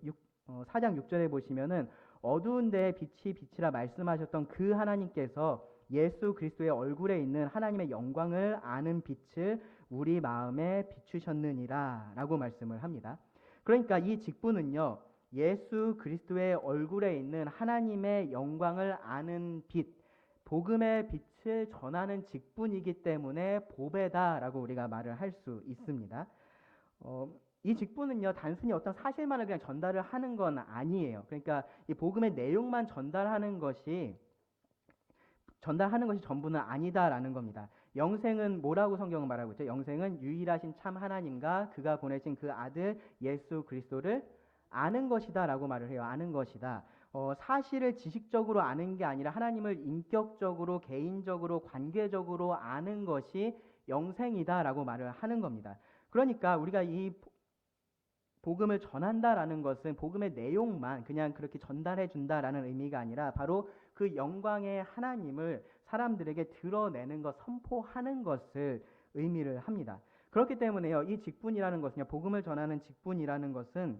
4장 6절에 보시면은 어두운 데에 빛이라 말씀하셨던 그 하나님께서 예수 그리스도의 얼굴에 있는 하나님의 영광을 아는 빛을 우리 마음에 비추셨느니라 라고 말씀을 합니다. 그러니까 이 직분은요, 예수 그리스도의 얼굴에 있는 하나님의 영광을 아는 빛, 복음의 빛을 전하는 직분이기 때문에 보배다라고 우리가 말을 할 수 있습니다. 이 직분은요, 단순히 어떤 사실만을 그냥 전달을 하는 건 아니에요. 그러니까 이 복음의 내용만 전달하는 것이 전달하는 것이 전부는 아니다라는 겁니다. 영생은 뭐라고 성경은 말하고 있죠? 영생은 유일하신 참 하나님과 그가 보내신 그 아들 예수 그리스도를 아는 것이다라고 말을 해요. 아는 것이다. 사실을 지식적으로 아는 게 아니라 하나님을 인격적으로, 개인적으로, 관계적으로 아는 것이 영생이다라고 말을 하는 겁니다. 그러니까 우리가 이 복음을 전한다라는 것은 복음의 내용만 그냥 그렇게 전달해 준다라는 의미가 아니라 바로 그 영광의 하나님을 사람들에게 드러내는 것, 선포하는 것을 의미를 합니다. 그렇기 때문에요, 이 직분이라는 것은요, 복음을 전하는 직분이라는 것은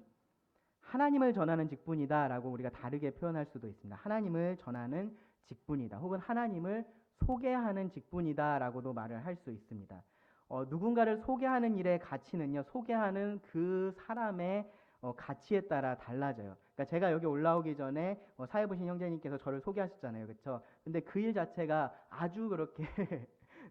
하나님을 전하는 직분이다라고 우리가 다르게 표현할 수도 있습니다. 하나님을 전하는 직분이다. 혹은 하나님을 소개하는 직분이다라고도 말을 할 수 있습니다. 누군가를 소개하는 일의 가치는요, 소개하는 그 사람의 가치에 따라 달라져요. 그러니까 제가 여기 올라오기 전에 사회 보신 형제님께서 저를 소개하셨잖아요, 그렇죠? 근데 그 일 자체가 아주 그렇게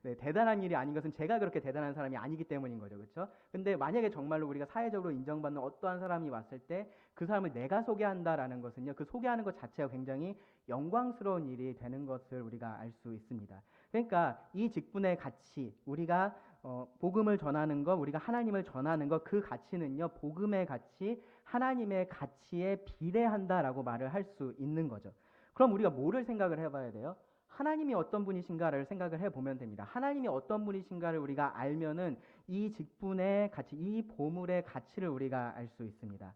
네, 대단한 일이 아닌 것은 제가 그렇게 대단한 사람이 아니기 때문인 거죠, 그렇죠? 근데 만약에 정말로 우리가 사회적으로 인정받는 어떠한 사람이 왔을 때 그 사람을 내가 소개한다라는 것은요, 그 소개하는 것 자체가 굉장히 영광스러운 일이 되는 것을 우리가 알 수 있습니다. 그러니까 이 직분의 가치, 우리가 복음을 전하는 것, 우리가 하나님을 전하는 것, 그 가치는요, 복음의 가치, 하나님의 가치에 비례한다라고 말을 할 수 있는 거죠. 그럼 우리가 뭐를 생각을 해봐야 돼요? 하나님이 어떤 분이신가를 생각을 해보면 됩니다. 하나님이 어떤 분이신가를 우리가 알면은 이 직분의 가치, 이 보물의 가치를 우리가 알 수 있습니다.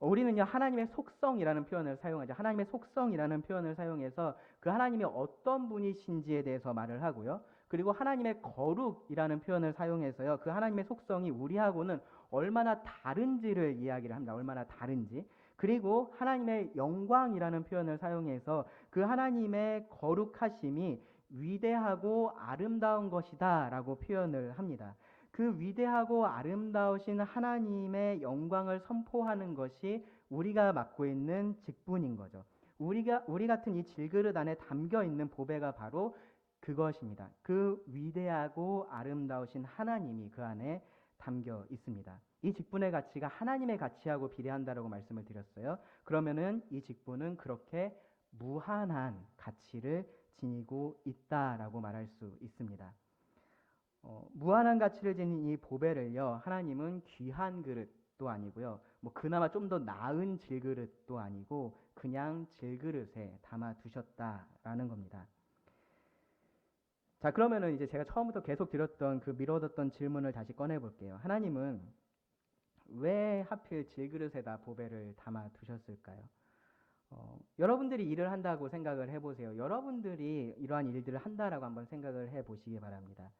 우리는요, 하나님의 속성이라는 표현을 사용하죠. 하나님의 속성이라는 표현을 사용해서 그 하나님이 어떤 분이신지에 대해서 말을 하고요. 그리고 하나님의 거룩이라는 표현을 사용해서요, 그 하나님의 속성이 우리하고는 얼마나 다른지를 이야기를 합니다. 얼마나 다른지. 그리고 하나님의 영광이라는 표현을 사용해서 그 하나님의 거룩하심이 위대하고 아름다운 것이다 라고 표현을 합니다. 그 위대하고 아름다우신 하나님의 영광을 선포하는 것이 우리가 맡고 있는 직분인 거죠. 우리 같은 이 질그릇 안에 담겨 있는 보배가 바로 그것입니다. 그 위대하고 아름다우신 하나님이 그 안에 담겨 있습니다. 이 직분의 가치가 하나님의 가치하고 비례한다라고 말씀을 드렸어요. 그러면은 이 직분은 그렇게 무한한 가치를 지니고 있다라고 말할 수 있습니다. 무한한 가치를 지닌 이 보배를요, 하나님은 귀한 그릇도 아니고요, 뭐 그나마 좀 더 나은 질그릇도 아니고 그냥 질그릇에 담아 두셨다라는 겁니다. 자, 그러면은 이제 제가 처음부터 계속 드렸던 그 미뤄뒀던 질문을 다시 꺼내 볼게요. 하나님은 왜 하필 질그릇에다 보배를 담아 두셨을까요? 여러분들이 일을 한다고 생각을 해보세요. 여러분들이 이러한 일들을 한다라고 한번 생각을 해보시기 바랍니다.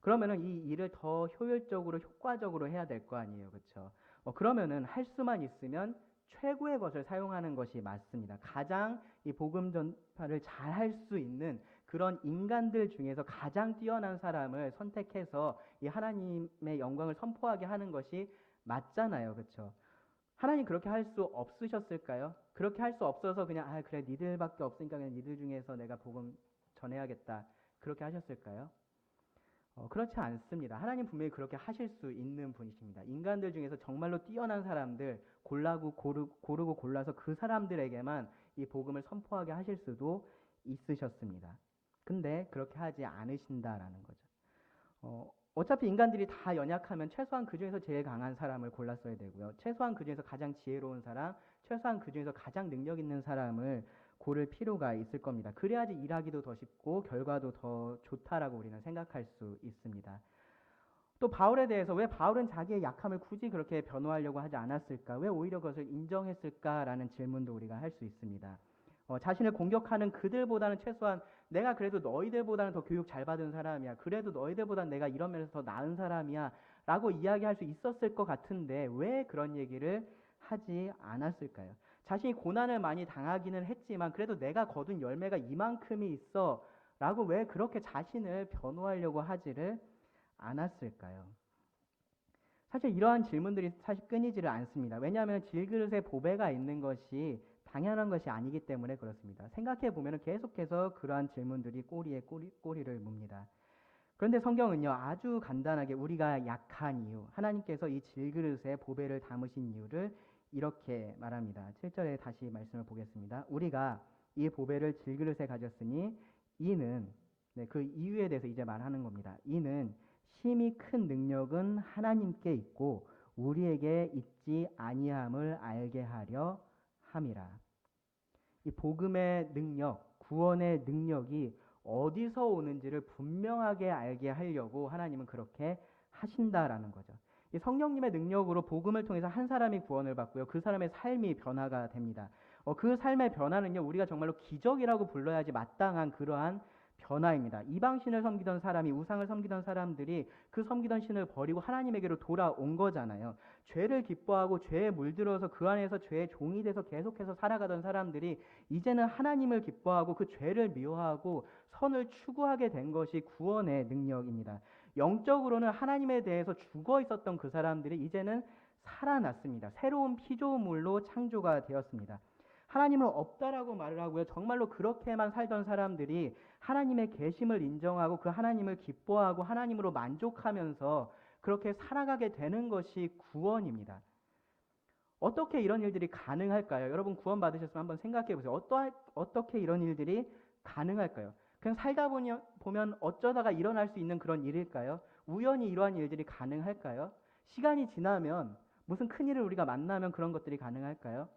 그러면은 이 일을 더 효율적으로, 효과적으로 해야 될 거 아니에요, 그렇죠? 그러면은 할 수만 있으면 최고의 것을 사용하는 것이 맞습니다. 가장 이 복음 전파를 잘 할 수 있는 그런 인간들 중에서 가장 뛰어난 사람을 선택해서 이 하나님의 영광을 선포하게 하는 것이 맞잖아요, 그렇죠? 하나님 그렇게 할 수 없으셨을까요? 그렇게 할 수 없어서 그냥 그래 니들밖에 없으니까 그냥 니들 중에서 내가 복음 전해야겠다 그렇게 하셨을까요? 그렇지 않습니다. 하나님 분명히 그렇게 하실 수 있는 분이십니다. 인간들 중에서 정말로 뛰어난 사람들 고르고 골라서 그 사람들에게만 이 복음을 선포하게 하실 수도 있으셨습니다. 근데 그렇게 하지 않으신다라는 거죠. 어차피 인간들이 다 연약하면 최소한 그 중에서 제일 강한 사람을 골랐어야 되고요. 최소한 그 중에서 가장 지혜로운 사람, 최소한 그 중에서 가장 능력 있는 사람을 고를 필요가 있을 겁니다. 그래야지 일하기도 더 쉽고 결과도 더 좋다라고 우리는 생각할 수 있습니다. 또 바울에 대해서 왜 바울은 자기의 약함을 굳이 그렇게 변호하려고 하지 않았을까? 왜 오히려 그것을 인정했을까라는 질문도 우리가 할 수 있습니다. 자신을 공격하는 그들보다는 최소한 내가 그래도 너희들보다는 더 교육 잘 받은 사람이야. 그래도 너희들보다는 내가 이런 면에서 더 나은 사람이야. 라고 이야기할 수 있었을 것 같은데 왜 그런 얘기를 하지 않았을까요? 자신이 고난을 많이 당하기는 했지만 그래도 내가 거둔 열매가 이만큼이 있어. 라고 왜 그렇게 자신을 변호하려고 하지를 않았을까요? 사실 이러한 질문들이 사실 끊이지를 않습니다. 왜냐하면 질그릇에 보배가 있는 것이 당연한 것이 아니기 때문에 그렇습니다. 생각해 보면 계속해서 그러한 질문들이 꼬리에 꼬리를 뭅니다. 그런데 성경은요, 아주 간단하게 우리가 약한 이유, 하나님께서 이 질그릇에 보배를 담으신 이유를 이렇게 말합니다. 7절에 다시 말씀을 보겠습니다. 우리가 이 보배를 질그릇에 가졌으니 이는 그 이유에 대해서 이제 말하는 겁니다. 이는 심히 큰 능력은 하나님께 있고 우리에게 있지 아니함을 알게 하려 함이라. 이 복음의 능력, 구원의 능력이 어디서 오는지를 분명하게 알게 하려고 하나님은 그렇게 하신다라는 거죠. 이 성령님의 능력으로 복음을 통해서 한 사람이 구원을 받고요. 그 사람의 삶이 변화가 됩니다. 그 삶의 변화는요, 우리가 정말로 기적이라고 불러야지 마땅한 그러한 변화입니다. 이방신을 섬기던 사람이, 우상을 섬기던 사람들이 그 섬기던 신을 버리고 하나님에게로 돌아온 거잖아요. 죄를 기뻐하고 죄에 물들어서 그 안에서 죄의 종이 돼서 계속해서 살아가던 사람들이 이제는 하나님을 기뻐하고 그 죄를 미워하고 선을 추구하게 된 것이 구원의 능력입니다. 영적으로는 하나님에 대해서 죽어 있었던 그 사람들이 이제는 살아났습니다. 새로운 피조물로 창조가 되었습니다. 하나님은 없다라고 말을 하고요. 정말로 그렇게만 살던 사람들이 하나님의 계심을 인정하고 그 하나님을 기뻐하고 하나님으로 만족하면서 그렇게 살아가게 되는 것이 구원입니다. 어떻게 이런 일들이 가능할까요? 여러분 구원 받으셨으면 한번 생각해 보세요. 어떻게 이런 일들이 가능할까요? 그냥 살다 보면 어쩌다가 일어날 수 있는 그런 일일까요? 우연히 이러한 일들이 가능할까요? 시간이 지나면 무슨 큰일을 우리가 만나면 그런 것들이 가능할까요?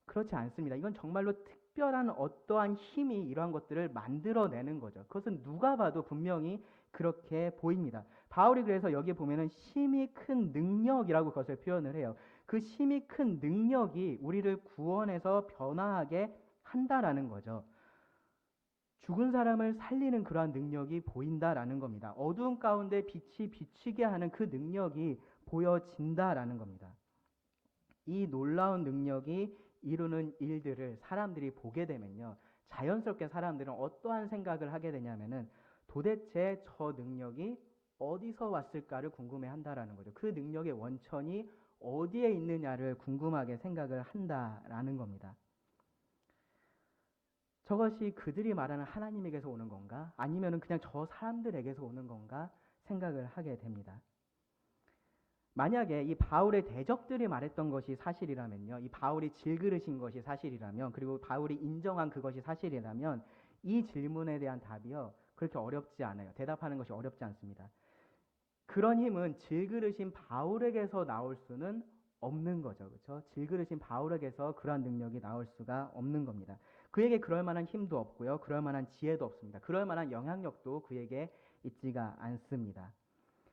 그렇지 않습니다. 이건 정말로 특별한 어떠한 힘이 이러한 것들을 만들어내는 거죠. 그것은 누가 봐도 분명히 그렇게 보입니다. 바울이 그래서 여기에 보면은 심히 큰 능력이라고 그것을 표현을 해요. 그 심히 큰 능력이 우리를 구원해서 변화하게 한다라는 거죠. 죽은 사람을 살리는 그러한 능력이 보인다라는 겁니다. 어두운 가운데 빛이 비치게 하는 그 능력이 보여진다라는 겁니다. 이 놀라운 능력이 이루는 일들을 사람들이 보게 되면요, 자연스럽게 사람들은 어떠한 생각을 하게 되냐면은 도대체 저 능력이 어디서 왔을까를 궁금해 한다라는 거죠. 그 능력의 원천이 어디에 있느냐를 궁금하게 생각을 한다라는 겁니다. 저것이 그들이 말하는 하나님에게서 오는 건가? 아니면은 그냥 저 사람들에게서 오는 건가? 생각을 하게 됩니다. 만약에 이 바울의 대적들이 말했던 것이 사실이라면요, 이 바울이 질그릇인 것이 사실이라면, 그리고 바울이 인정한 그것이 사실이라면 이 질문에 대한 답이요, 그렇게 어렵지 않아요. 대답하는 것이 어렵지 않습니다. 그런 힘은 질그릇인 바울에게서 나올 수는 없는 거죠. 그렇죠? 질그릇인 바울에게서 그러한 능력이 나올 수가 없는 겁니다. 그에게 그럴 만한 힘도 없고요. 그럴 만한 지혜도 없습니다. 그럴 만한 영향력도 그에게 있지가 않습니다.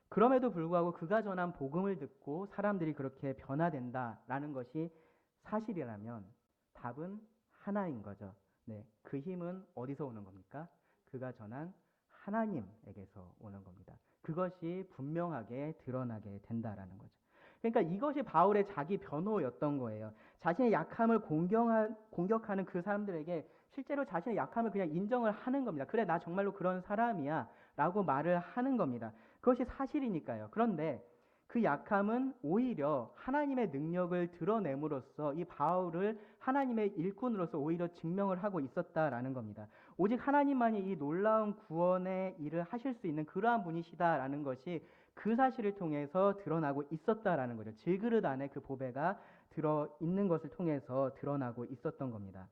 그럼에도 불구하고 그가 전한 복음을 듣고 사람들이 그렇게 변화된다라는 것이 사실이라면 답은 하나인 거죠. 네, 그 힘은 어디서 오는 겁니까? 그가 전한 하나님에게서 오는 겁니다. 그것이 분명하게 드러나게 된다라는 거죠. 그러니까 이것이 바울의 자기 변호였던 거예요. 자신의 약함을 공격하는 그 사람들에게 실제로 자신의 약함을 그냥 인정을 하는 겁니다. 그래, 나 정말로 그런 사람이야 라고 말을 하는 겁니다. 그것이 사실이니까요. 그런데 그 약함은 오히려 하나님의 능력을 드러냄으로써 이 바울을 하나님의 일꾼으로서 오히려 증명을 하고 있었다라는 겁니다. 오직 하나님만이 이 놀라운 구원의 일을 하실 수 있는 그러한 분이시다라는 것이 그 사실을 통해서 드러나고 있었다라는 거죠. 질그릇 안에 그 보배가 들어있는 것을 통해서 드러나고 있었던 겁니다.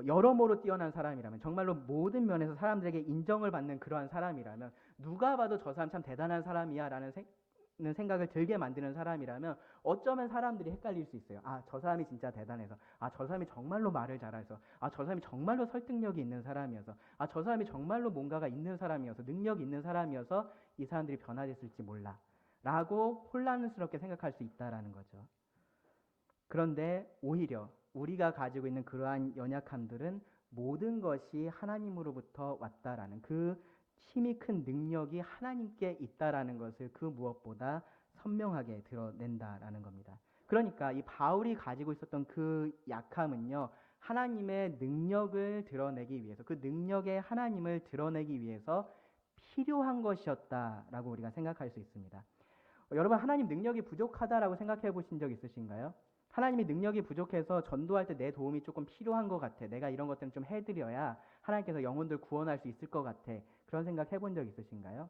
여러모로 뛰어난 사람이라면, 정말로 모든 면에서 사람들에게 인정을 받는 그러한 사람이라면, 누가 봐도 저 사람 참 대단한 사람이야 라는 생각을 들게 만드는 사람이라면 어쩌면 사람들이 헷갈릴 수 있어요. 아, 저 사람이 진짜 대단해서, 아, 저 사람이 정말로 말을 잘해서, 아, 저 사람이 정말로 설득력이 있는 사람이어서, 아, 저 사람이 정말로 뭔가가 있는 사람이어서, 능력이 있는 사람이어서 이 사람들이 변화됐을지 몰라 라고 혼란스럽게 생각할 수 있다라는 거죠. 그런데 오히려 우리가 가지고 있는 그러한 연약함들은 모든 것이 하나님으로부터 왔다라는, 그 힘이 큰 능력이 하나님께 있다라는 것을 그 무엇보다 선명하게 드러낸다라는 겁니다. 그러니까 이 바울이 가지고 있었던 그 약함은요, 하나님의 능력을 드러내기 위해서, 그 능력의 하나님을 드러내기 위해서 필요한 것이었다라고 우리가 생각할 수 있습니다. 여러분, 하나님 능력이 부족하다라고 생각해 보신 적 있으신가요? 하나님이 능력이 부족해서 전도할 때 내 도움이 조금 필요한 것 같아, 내가 이런 것들은 좀 해드려야 하나님께서 영혼들 구원할 수 있을 것 같아, 그런 생각 해본 적 있으신가요?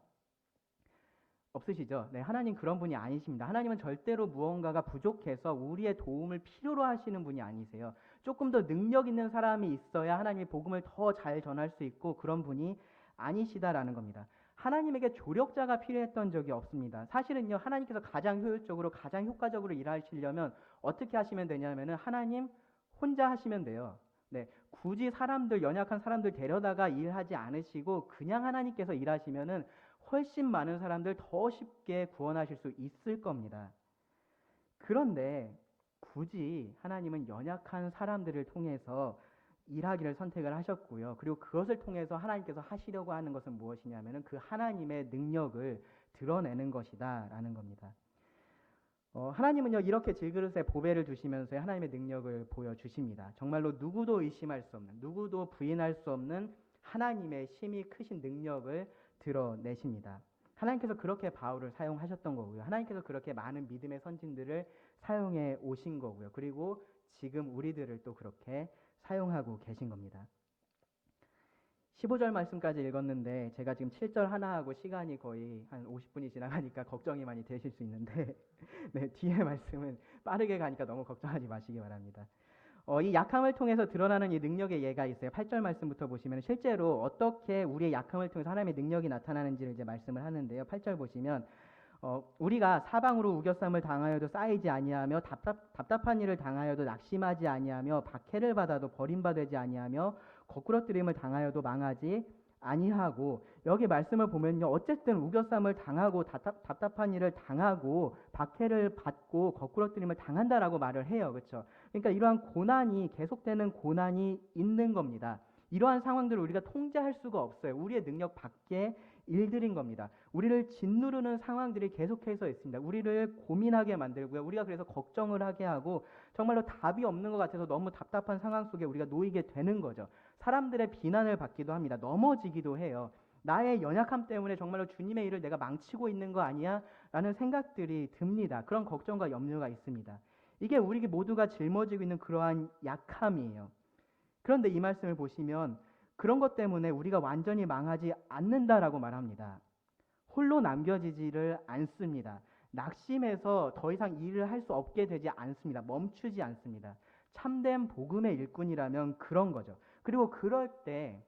없으시죠? 네, 하나님 그런 분이 아니십니다. 하나님은 절대로 무언가가 부족해서 우리의 도움을 필요로 하시는 분이 아니세요. 조금 더 능력 있는 사람이 있어야 하나님의 복음을 더 잘 전할 수 있고 그런 분이 아니시다라는 겁니다. 하나님에게 조력자가 필요했던 적이 없습니다. 사실은요, 하나님께서 가장 효율적으로, 가장 효과적으로 일하시려면 어떻게 하시면 되냐면은 하나님 혼자 하시면 돼요. 네, 굳이 사람들, 연약한 사람들 데려다가 일하지 않으시고 그냥 하나님께서 일하시면은 훨씬 많은 사람들 더 쉽게 구원하실 수 있을 겁니다. 그런데 굳이 하나님은 연약한 사람들을 통해서 일하기를 선택을 하셨고요. 그리고 그것을 통해서 하나님께서 하시려고 하는 것은 무엇이냐면은 그 하나님의 능력을 드러내는 것이다라는 겁니다. 하나님은요, 이렇게 질그릇에 보배를 두시면서 하나님의 능력을 보여주십니다. 정말로 누구도 의심할 수 없는, 누구도 부인할 수 없는 하나님의 심히 크신 능력을 드러내십니다. 하나님께서 그렇게 바울을 사용하셨던 거고요. 하나님께서 그렇게 많은 믿음의 선진들을 사용해 오신 거고요. 그리고 지금 우리들을 또 그렇게 사용하고 계신 겁니다. 15절 말씀까지 읽었는데 제가 지금 7절 하나하고 시간이 거의 한 50분이 지나가니까 걱정이 많이 되실 수 있는데 네, 뒤에 말씀은 빠르게 가니까 너무 걱정하지 마시기 바랍니다. 이 약함을 통해서 드러나는 이 능력의 예가 있어요. 8절 말씀부터 보시면 실제로 어떻게 우리의 약함을 통해서 하나님의 능력이 나타나는지를 이제 말씀을 하는데요. 8절 보시면 우리가 사방으로 우겨쌈을 당하여도 쌓이지 아니하며 답답한 일을 당하여도 낙심하지 아니하며 박해를 받아도 버림받지 아니하며 거꾸러뜨림을 당하여도 망하지 아니하고, 여기 말씀을 보면요, 어쨌든 우겨쌈을 당하고 답답한 일을 당하고 박해를 받고 거꾸러뜨림을 당한다라고 말을 해요. 그렇죠? 그러니까 이러한 고난이, 계속되는 고난이 있는 겁니다. 이러한 상황들을 우리가 통제할 수가 없어요. 우리의 능력 밖의 일들인 겁니다. 우리를 짓누르는 상황들이 계속해서 있습니다. 우리를 고민하게 만들고요. 우리가 그래서 걱정을 하게 하고 정말로 답이 없는 것 같아서 너무 답답한 상황 속에 우리가 놓이게 되는 거죠. 사람들의 비난을 받기도 합니다. 넘어지기도 해요. 나의 연약함 때문에 정말로 주님의 일을 내가 망치고 있는 거 아니야? 라는 생각들이 듭니다. 그런 걱정과 염려가 있습니다. 이게 우리 모두가 짊어지고 있는 그러한 약함이에요. 그런데 이 말씀을 보시면 그런 것 때문에 우리가 완전히 망하지 않는다라고 말합니다. 홀로 남겨지지를 않습니다. 낙심해서 더 이상 일을 할 수 없게 되지 않습니다. 멈추지 않습니다. 참된 복음의 일꾼이라면 그런 거죠. 그리고 그럴 때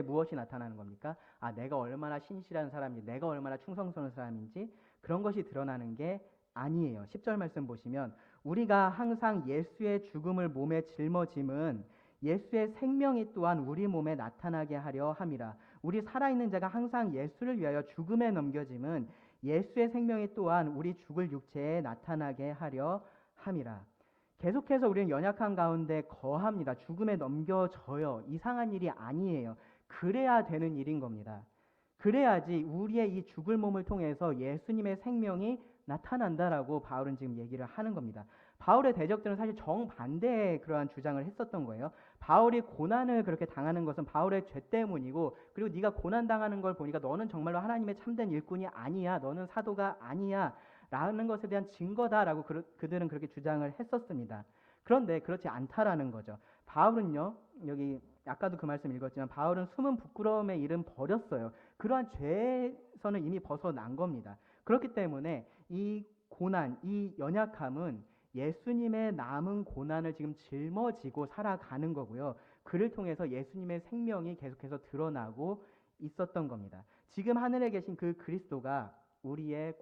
무엇이 나타나는 겁니까? 아, 내가 얼마나 신실한 사람인지, 내가 얼마나 충성스러운 사람인지 그런 것이 드러나는 게 아니에요. 10절 말씀 보시면 우리가 항상 예수의 죽음을 몸에 짊어짐은 예수의 생명이 또한 우리 몸에 나타나게 하려 함이라. 우리 살아있는 자가 항상 예수를 위하여 죽음에 넘겨짐은 예수의 생명이 또한 우리 죽을 육체에 나타나게 하려 함이라. 계속해서 우리는 연약한 가운데 거합니다. 죽음에 넘겨져요. 이상한 일이 아니에요. 그래야 되는 일인 겁니다. 그래야지 우리의 이 죽을 몸을 통해서 예수님의 생명이 나타난다라고 바울은 지금 얘기를 하는 겁니다. 바울의 대적들은 사실 정반대의 그러한 주장을 했었던 거예요. 바울이 고난을 그렇게 당하는 것은 바울의 죄 때문이고, 그리고 네가 고난 당하는 걸 보니까 너는 정말로 하나님의 참된 일꾼이 아니야, 너는 사도가 아니야 라는 것에 대한 증거다라고 그들은 그렇게 주장을 했었습니다. 그런데 그렇지 않다라는 거죠. 바울은요, 여기 아까도 그 말씀 읽었지만 바울은 숨은 부끄러움의 일은 버렸어요. 그러한 죄에서는 이미 벗어난 겁니다. 그렇기 때문에 이 고난, 이 연약함은 예수님의 남은 고난을 지금 짊어지고 살아가는 거고요. 그를 통해서 예수님의 생명이 계속해서 드러나고 있었던 겁니다. 지금 하늘에 계신 그 그리스도가 우리의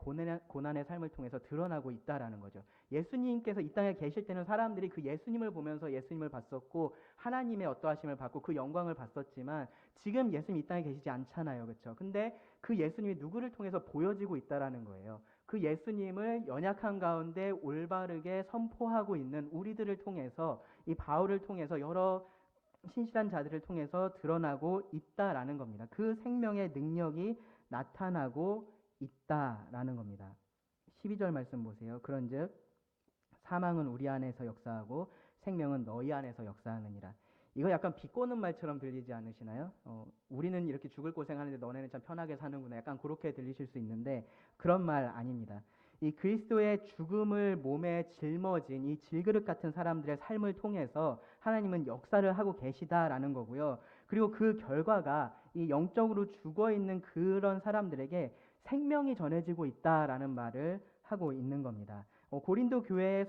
고난의 삶을 통해서 드러나고 있다라는 거죠. 예수님께서 이 땅에 계실 때는 사람들이 그 예수님을 보면서 예수님을 봤었고 하나님의 어떠하심을 받고 그 영광을 봤었지만 지금 예수님 이 땅에 계시지 않잖아요. 그렇죠? 근데 그 예수님이 누구를 통해서 보여지고 있다라는 거예요. 그 예수님을 연약한 가운데 올바르게 선포하고 있는 우리들을 통해서, 이 바울을 통해서, 여러 신실한 자들을 통해서 드러나고 있다라는 겁니다. 그 생명의 능력이 나타나고 있다라는 겁니다. 12절 말씀 보세요. 그런즉 사망은 우리 안에서 역사하고 생명은 너희 안에서 역사하느니라. 이거 약간 비꼬는 말처럼 들리지 않으시나요? 우리는 이렇게 죽을 고생하는데 너네는 참 편하게 사는구나. 약간 그렇게 들리실 수 있는데 그런 말 아닙니다. 이 그리스도의 죽음을 몸에 짊어진 이 질그릇 같은 사람들의 삶을 통해서 하나님은 역사를 하고 계시다라는 거고요. 그리고 그 결과가 이 영적으로 죽어 있는 그런 사람들에게 생명이 전해지고 있다라는 말을 하고 있는 겁니다. 고린도 교회의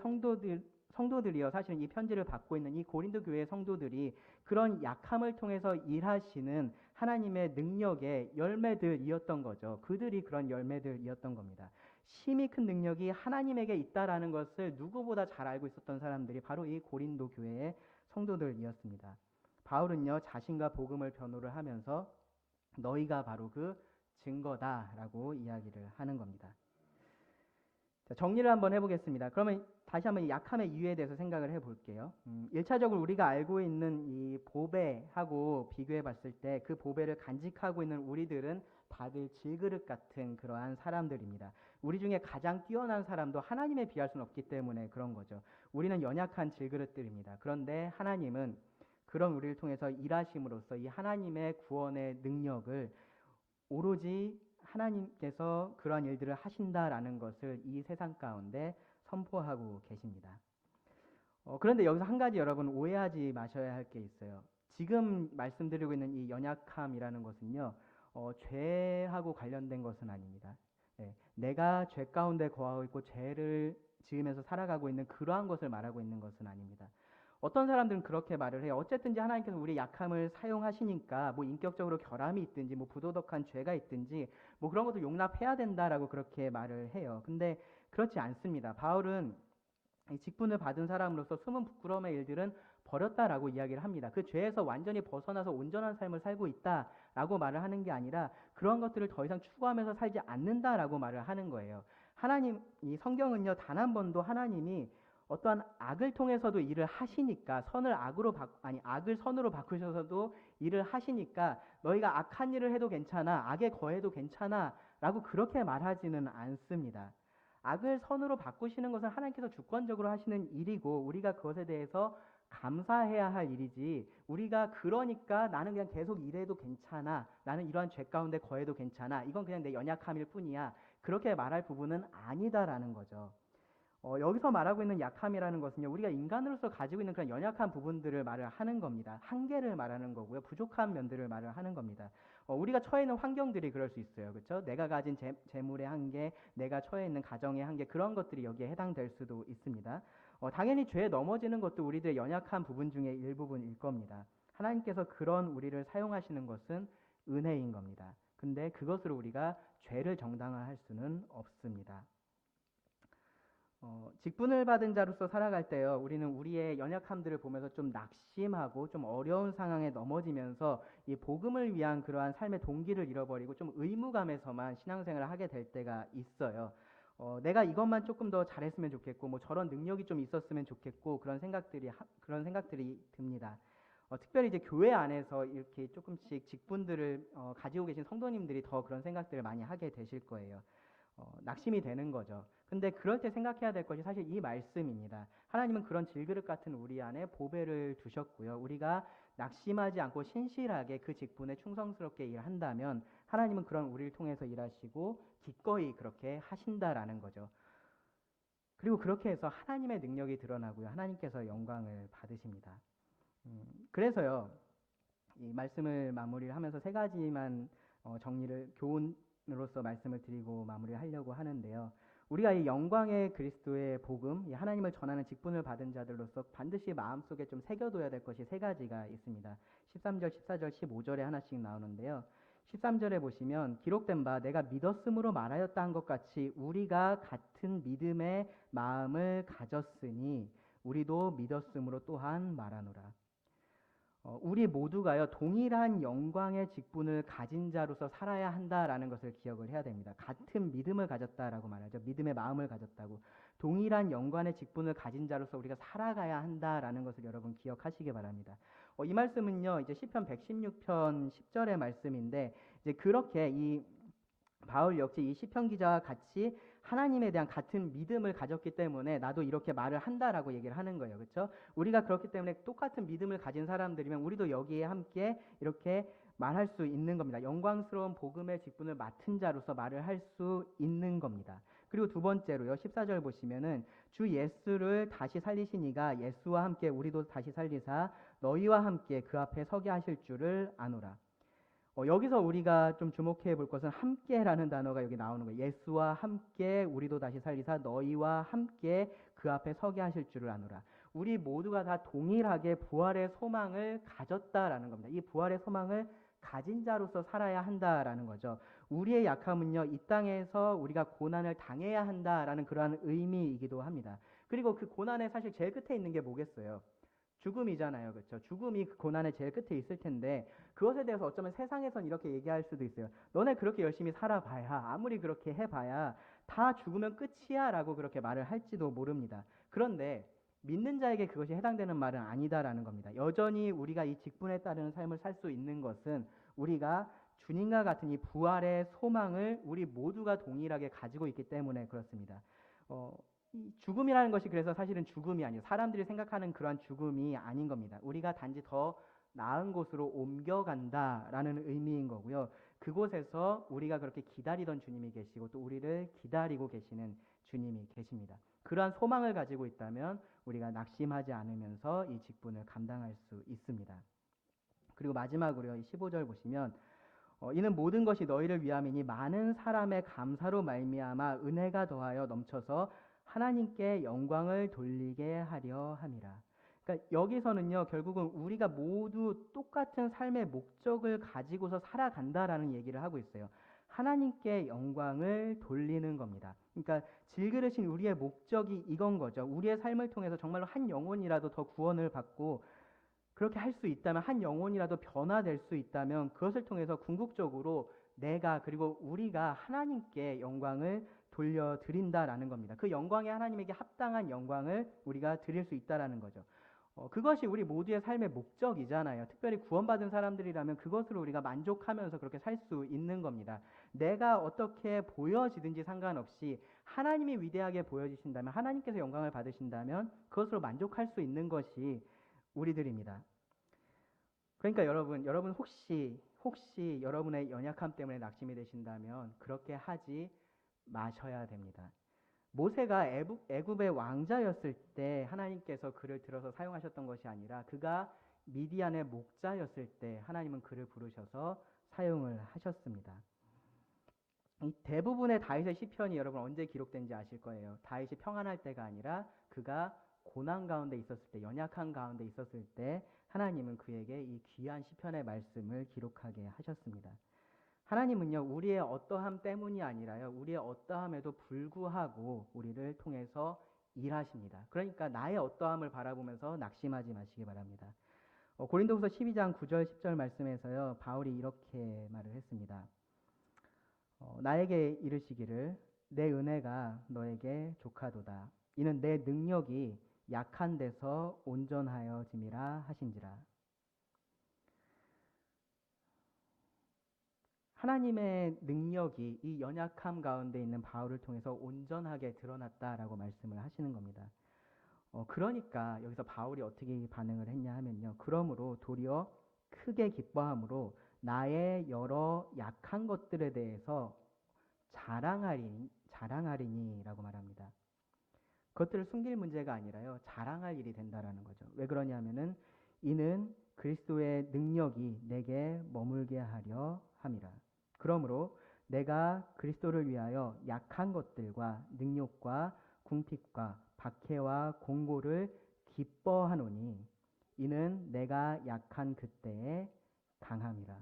성도들이요. 사실은 이 편지를 받고 있는 이 고린도 교회의 성도들이 그런 약함을 통해서 일하시는 하나님의 능력의 열매들이었던 거죠. 그들이 그런 열매들이었던 겁니다. 심히 큰 능력이 하나님에게 있다라는 것을 누구보다 잘 알고 있었던 사람들이 바로 이 고린도 교회의 성도들이었습니다. 바울은요, 자신과 복음을 변호를 하면서 너희가 바로 그 증거다라고 이야기를 하는 겁니다. 자, 정리를 한번 해보겠습니다. 그러면 다시 한번 이 약함의 이유에 대해서 생각을 해볼게요. 1차적으로 우리가 알고 있는 이 보배하고 비교해 봤을 때 그 보배를 간직하고 있는 우리들은 다들 질그릇 같은 그러한 사람들입니다. 우리 중에 가장 뛰어난 사람도 하나님에 비할 수는 없기 때문에 그런 거죠. 우리는 연약한 질그릇들입니다. 그런데 하나님은 그런 우리를 통해서 일하심으로써 이 하나님의 구원의 능력을 오로지 하나님께서 그러한 일들을 하신다라는 것을 이 세상 가운데 선포하고 계십니다. 그런데 여기서 한 가지 여러분 오해하지 마셔야 할 게 있어요. 지금 말씀드리고 있는 이 연약함이라는 것은요, 죄하고 관련된 것은 아닙니다. 네, 내가 죄 가운데 거하고 있고 죄를 지으면서 살아가고 있는 그러한 것을 말하고 있는 것은 아닙니다. 어떤 사람들은 그렇게 말을 해요. 어쨌든지 하나님께서 우리 약함을 사용하시니까 뭐 인격적으로 결함이 있든지 뭐 부도덕한 죄가 있든지 뭐 그런 것도 용납해야 된다라고 그렇게 말을 해요. 근데 그렇지 않습니다. 바울은 이 직분을 받은 사람으로서 숨은 부끄러움의 일들은 버렸다라고 이야기를 합니다. 그 죄에서 완전히 벗어나서 온전한 삶을 살고 있다라고 말을 하는 게 아니라 그런 것들을 더 이상 추구하면서 살지 않는다라고 말을 하는 거예요. 하나님, 이 성경은요, 단 한 번도 하나님이 어떠한 악을 통해서도 일을 하시니까 악을 선으로 바꾸셔서도 일을 하시니까 너희가 악한 일을 해도 괜찮아, 악에 거해도 괜찮아라고 그렇게 말하지는 않습니다. 악을 선으로 바꾸시는 것은 하나님께서 주권적으로 하시는 일이고 우리가 그것에 대해서 감사해야 할 일이지, 우리가 그러니까 나는 그냥 계속 일해도 괜찮아, 나는 이러한 죄 가운데 거해도 괜찮아, 이건 그냥 내 연약함일 뿐이야, 그렇게 말할 부분은 아니다라는 거죠. 여기서 말하고 있는 약함이라는 것은요, 우리가 인간으로서 가지고 있는 그런 연약한 부분들을 말을 하는 겁니다. 한계를 말하는 거고요, 부족한 면들을 말을 하는 겁니다. 우리가 처해 있는 환경들이 그럴 수 있어요, 그렇죠? 내가 가진 재물의 한계, 내가 처해 있는 가정의 한계, 그런 것들이 여기에 해당될 수도 있습니다. 당연히 죄에 넘어지는 것도 우리들의 연약한 부분 중에 일부분일 겁니다. 하나님께서 그런 우리를 사용하시는 것은 은혜인 겁니다. 근데 그것으로 우리가 죄를 정당화할 수는 없습니다. 직분을 받은 자로서 살아갈 때요, 우리는 우리의 연약함들을 보면서 좀 낙심하고 좀 어려운 상황에 넘어지면서 이 복음을 위한 그러한 삶의 동기를 잃어버리고 좀 의무감에서만 신앙생활을 하게 될 때가 있어요. 내가 이것만 조금 더 잘했으면 좋겠고, 뭐 저런 능력이 좀 있었으면 좋겠고, 그런 생각들이 듭니다. 특별히 이제 교회 안에서 이렇게 조금씩 직분들을 가지고 계신 성도님들이 더 그런 생각들을 많이 하게 되실 거예요. 낙심이 되는 거죠. 근데 그럴 때 생각해야 될 것이 사실 이 말씀입니다. 하나님은 그런 질그릇 같은 우리 안에 보배를 두셨고요. 우리가 낙심하지 않고 신실하게 그 직분에 충성스럽게 일한다면 하나님은 그런 우리를 통해서 일하시고 기꺼이 그렇게 하신다라는 거죠. 그리고 그렇게 해서 하나님의 능력이 드러나고요, 하나님께서 영광을 받으십니다. 그래서요, 이 말씀을 마무리를 하면서 세 가지만 교훈으로서 말씀을 드리고 마무리를 하려고 하는데요. 우리가 이 영광의 그리스도의 복음, 이 하나님을 전하는 직분을 받은 자들로서 반드시 마음속에 좀 새겨둬야 될 것이 세 가지가 있습니다. 13절, 14절, 15절에 하나씩 나오는데요. 13절에 보시면 기록된 바 내가 믿었음으로 말하였다 한 것 같이 우리가 같은 믿음의 마음을 가졌으니 우리도 믿었음으로 또한 말하노라. 우리 모두가요, 동일한 영광의 직분을 가진 자로서 살아야 한다라는 것을 기억을 해야 됩니다. 같은 믿음을 가졌다라고 말하죠. 믿음의 마음을 가졌다고. 동일한 영광의 직분을 가진 자로서 우리가 살아가야 한다라는 것을 여러분 기억하시기 바랍니다. 이 말씀은요, 이제 시편 116편 10절의 말씀인데, 이제 그렇게 이 바울 역시 이 시편 기자와 같이 하나님에 대한 같은 믿음을 가졌기 때문에 나도 이렇게 말을 한다라고 얘기를 하는 거예요. 그렇죠? 우리가 그렇기 때문에 똑같은 믿음을 가진 사람들이면 우리도 여기에 함께 이렇게 말할 수 있는 겁니다. 영광스러운 복음의 직분을 맡은 자로서 말을 할 수 있는 겁니다. 그리고 두 번째로요, 14절 보시면은 주 예수를 다시 살리신 이가 예수와 함께 우리도 다시 살리사 너희와 함께 그 앞에 서게 하실 줄을 아노라. 여기서 우리가 좀 주목해 볼 것은 함께라는 단어가 여기 나오는 거예요. 예수와 함께 우리도 다시 살리사 너희와 함께 그 앞에 서게 하실 줄을 아노라. 우리 모두가 다 동일하게 부활의 소망을 가졌다라는 겁니다. 이 부활의 소망을 가진 자로서 살아야 한다라는 거죠. 우리의 약함은요, 이 땅에서 우리가 고난을 당해야 한다라는 그러한 의미이기도 합니다. 그리고 그 고난의 사실 제일 끝에 있는 게 뭐겠어요? 죽음이잖아요. 그렇죠? 죽음이 그 고난의 제일 끝에 있을 텐데 그것에 대해서 어쩌면 세상에선 이렇게 얘기할 수도 있어요. 너네 그렇게 열심히 살아봐야 아무리 그렇게 해봐야 다 죽으면 끝이야 라고 그렇게 말을 할지도 모릅니다. 그런데 믿는 자에게 그것이 해당되는 말은 아니다라는 겁니다. 여전히 우리가 이 직분에 따르는 삶을 살 수 있는 것은 우리가 주님과 같은 이 부활의 소망을 우리 모두가 동일하게 가지고 있기 때문에 그렇습니다. 이 죽음이라는 것이 그래서 사실은 죽음이 아니에요. 사람들이 생각하는 그러한 죽음이 아닌 겁니다. 우리가 단지 더 나은 곳으로 옮겨간다라는 의미인 거고요. 그곳에서 우리가 그렇게 기다리던 주님이 계시고 또 우리를 기다리고 계시는 주님이 계십니다. 그러한 소망을 가지고 있다면 우리가 낙심하지 않으면서 이 직분을 감당할 수 있습니다. 그리고 마지막으로요. 15절 보시면 이는 모든 것이 너희를 위함이니 많은 사람의 감사로 말미암아 은혜가 더하여 넘쳐서 하나님께 영광을 돌리게 하려 함이라. 그러니까 여기서는요, 결국은 우리가 모두 똑같은 삶의 목적을 가지고서 살아간다라는 얘기를 하고 있어요. 하나님께 영광을 돌리는 겁니다. 그러니까 질그릇인 우리의 목적이 이건 거죠. 우리의 삶을 통해서 정말로 한 영혼이라도 더 구원을 받고 그렇게 할 수 있다면, 한 영혼이라도 변화될 수 있다면 그것을 통해서 궁극적으로 내가 그리고 우리가 하나님께 영광을 돌려드린다라는 겁니다. 그 영광이 하나님에게 합당한 영광을 우리가 드릴 수 있다라는 거죠. 그것이 우리 모두의 삶의 목적이잖아요. 특별히 구원받은 사람들이라면 그것으로 우리가 만족하면서 그렇게 살 수 있는 겁니다. 내가 어떻게 보여지든지 상관없이 하나님이 위대하게 보여지신다면, 하나님께서 영광을 받으신다면 그것으로 만족할 수 있는 것이 우리들입니다. 그러니까 여러분 혹시 여러분의 연약함 때문에 낙심이 되신다면 그렇게 하지 마셔야 됩니다. 모세가 애굽의 왕자였을 때 하나님께서 그를 들어서 사용하셨던 것이 아니라 그가 미디안의 목자였을 때 하나님은 그를 부르셔서 사용을 하셨습니다. 이 대부분의 다윗의 시편이 여러분 언제 기록된지 아실 거예요. 다윗이 평안할 때가 아니라 그가 고난 가운데 있었을 때, 연약한 가운데 있었을 때 하나님은 그에게 이 귀한 시편의 말씀을 기록하게 하셨습니다. 하나님은요, 우리의 어떠함 때문이 아니라요, 우리의 어떠함에도 불구하고 우리를 통해서 일하십니다. 그러니까 나의 어떠함을 바라보면서 낙심하지 마시기 바랍니다. 고린도후서 12장 9절 10절 말씀에서요, 바울이 이렇게 말을 했습니다. 나에게 이르시기를 내 은혜가 너에게 족하도다. 이는 내 능력이 약한 데서 온전하여짐이라 하신지라. 하나님의 능력이 이 연약함 가운데 있는 바울을 통해서 온전하게 드러났다라고 말씀을 하시는 겁니다. 그러니까 여기서 바울이 어떻게 반응을 했냐 하면요. 그러므로 도리어 크게 기뻐함으로 나의 여러 약한 것들에 대해서 자랑하리니라고 말합니다. 그것들을 숨길 문제가 아니라요. 자랑할 일이 된다라는 거죠. 왜 그러냐면은 이는 그리스도의 능력이 내게 머물게 하려 함이라. 그러므로 내가 그리스도를 위하여 약한 것들과 능욕과 궁핍과 박해와 공고를 기뻐하노니 이는 내가 약한 그때에 강함이라.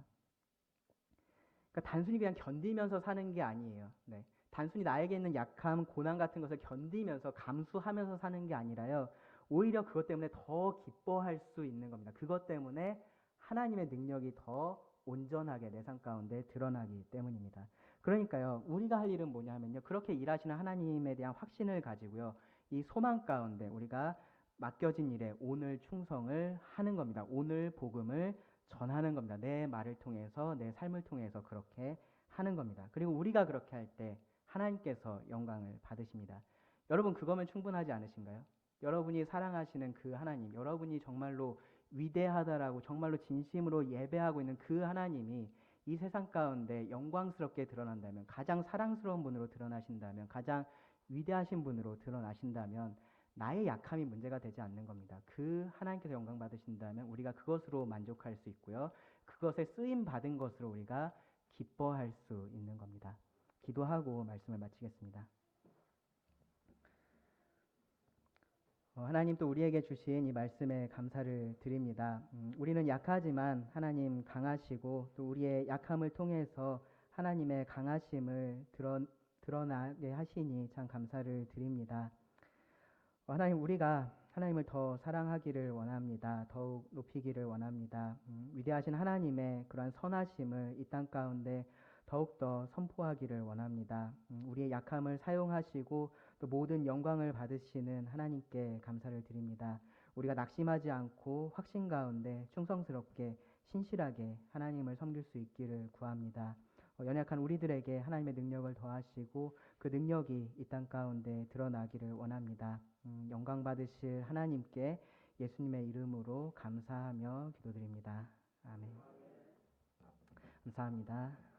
그러니까 단순히 그냥 견디면서 사는 게 아니에요. 네. 단순히 나에게 있는 약함, 고난 같은 것을 견디면서 감수하면서 사는 게 아니라요. 오히려 그것 때문에 더 기뻐할 수 있는 겁니다. 그것 때문에 하나님의 능력이 더 온전하게 내 삶 가운데 드러나기 때문입니다. 그러니까요. 우리가 할 일은 뭐냐면요. 그렇게 일하시는 하나님에 대한 확신을 가지고요. 이 소망 가운데 우리가 맡겨진 일에 오늘 충성을 하는 겁니다. 오늘 복음을 전하는 겁니다. 내 말을 통해서, 내 삶을 통해서 그렇게 하는 겁니다. 그리고 우리가 그렇게 할 때 하나님께서 영광을 받으십니다. 여러분 그거면 충분하지 않으신가요? 여러분이 사랑하시는 그 하나님, 여러분이 정말로 위대하다라고 정말로 진심으로 예배하고 있는 그 하나님이 이 세상 가운데 영광스럽게 드러난다면, 가장 사랑스러운 분으로 드러나신다면, 가장 위대하신 분으로 드러나신다면 나의 약함이 문제가 되지 않는 겁니다. 그 하나님께서 영광 받으신다면 우리가 그것으로 만족할 수 있고요. 그것에 쓰임 받은 것으로 우리가 기뻐할 수 있는 겁니다. 기도하고 말씀을 마치겠습니다. 하나님 또 우리에게 주신 이 말씀에 감사를 드립니다. 우리는 약하지만 하나님 강하시고 또 우리의 약함을 통해서 하나님의 강하심을 드러나게 하시니 참 감사를 드립니다. 하나님 우리가 하나님을 더 사랑하기를 원합니다. 더욱 높이기를 원합니다. 위대하신 하나님의 그러한 선하심을 이 땅 가운데 더욱더 선포하기를 원합니다. 우리의 약함을 사용하시고 또 모든 영광을 받으시는 하나님께 감사를 드립니다. 우리가 낙심하지 않고 확신 가운데 충성스럽게 신실하게 하나님을 섬길 수 있기를 구합니다. 연약한 우리들에게 하나님의 능력을 더하시고 그 능력이 이 땅 가운데 드러나기를 원합니다. 영광 받으실 하나님께 예수님의 이름으로 감사하며 기도드립니다. 아멘. 감사합니다.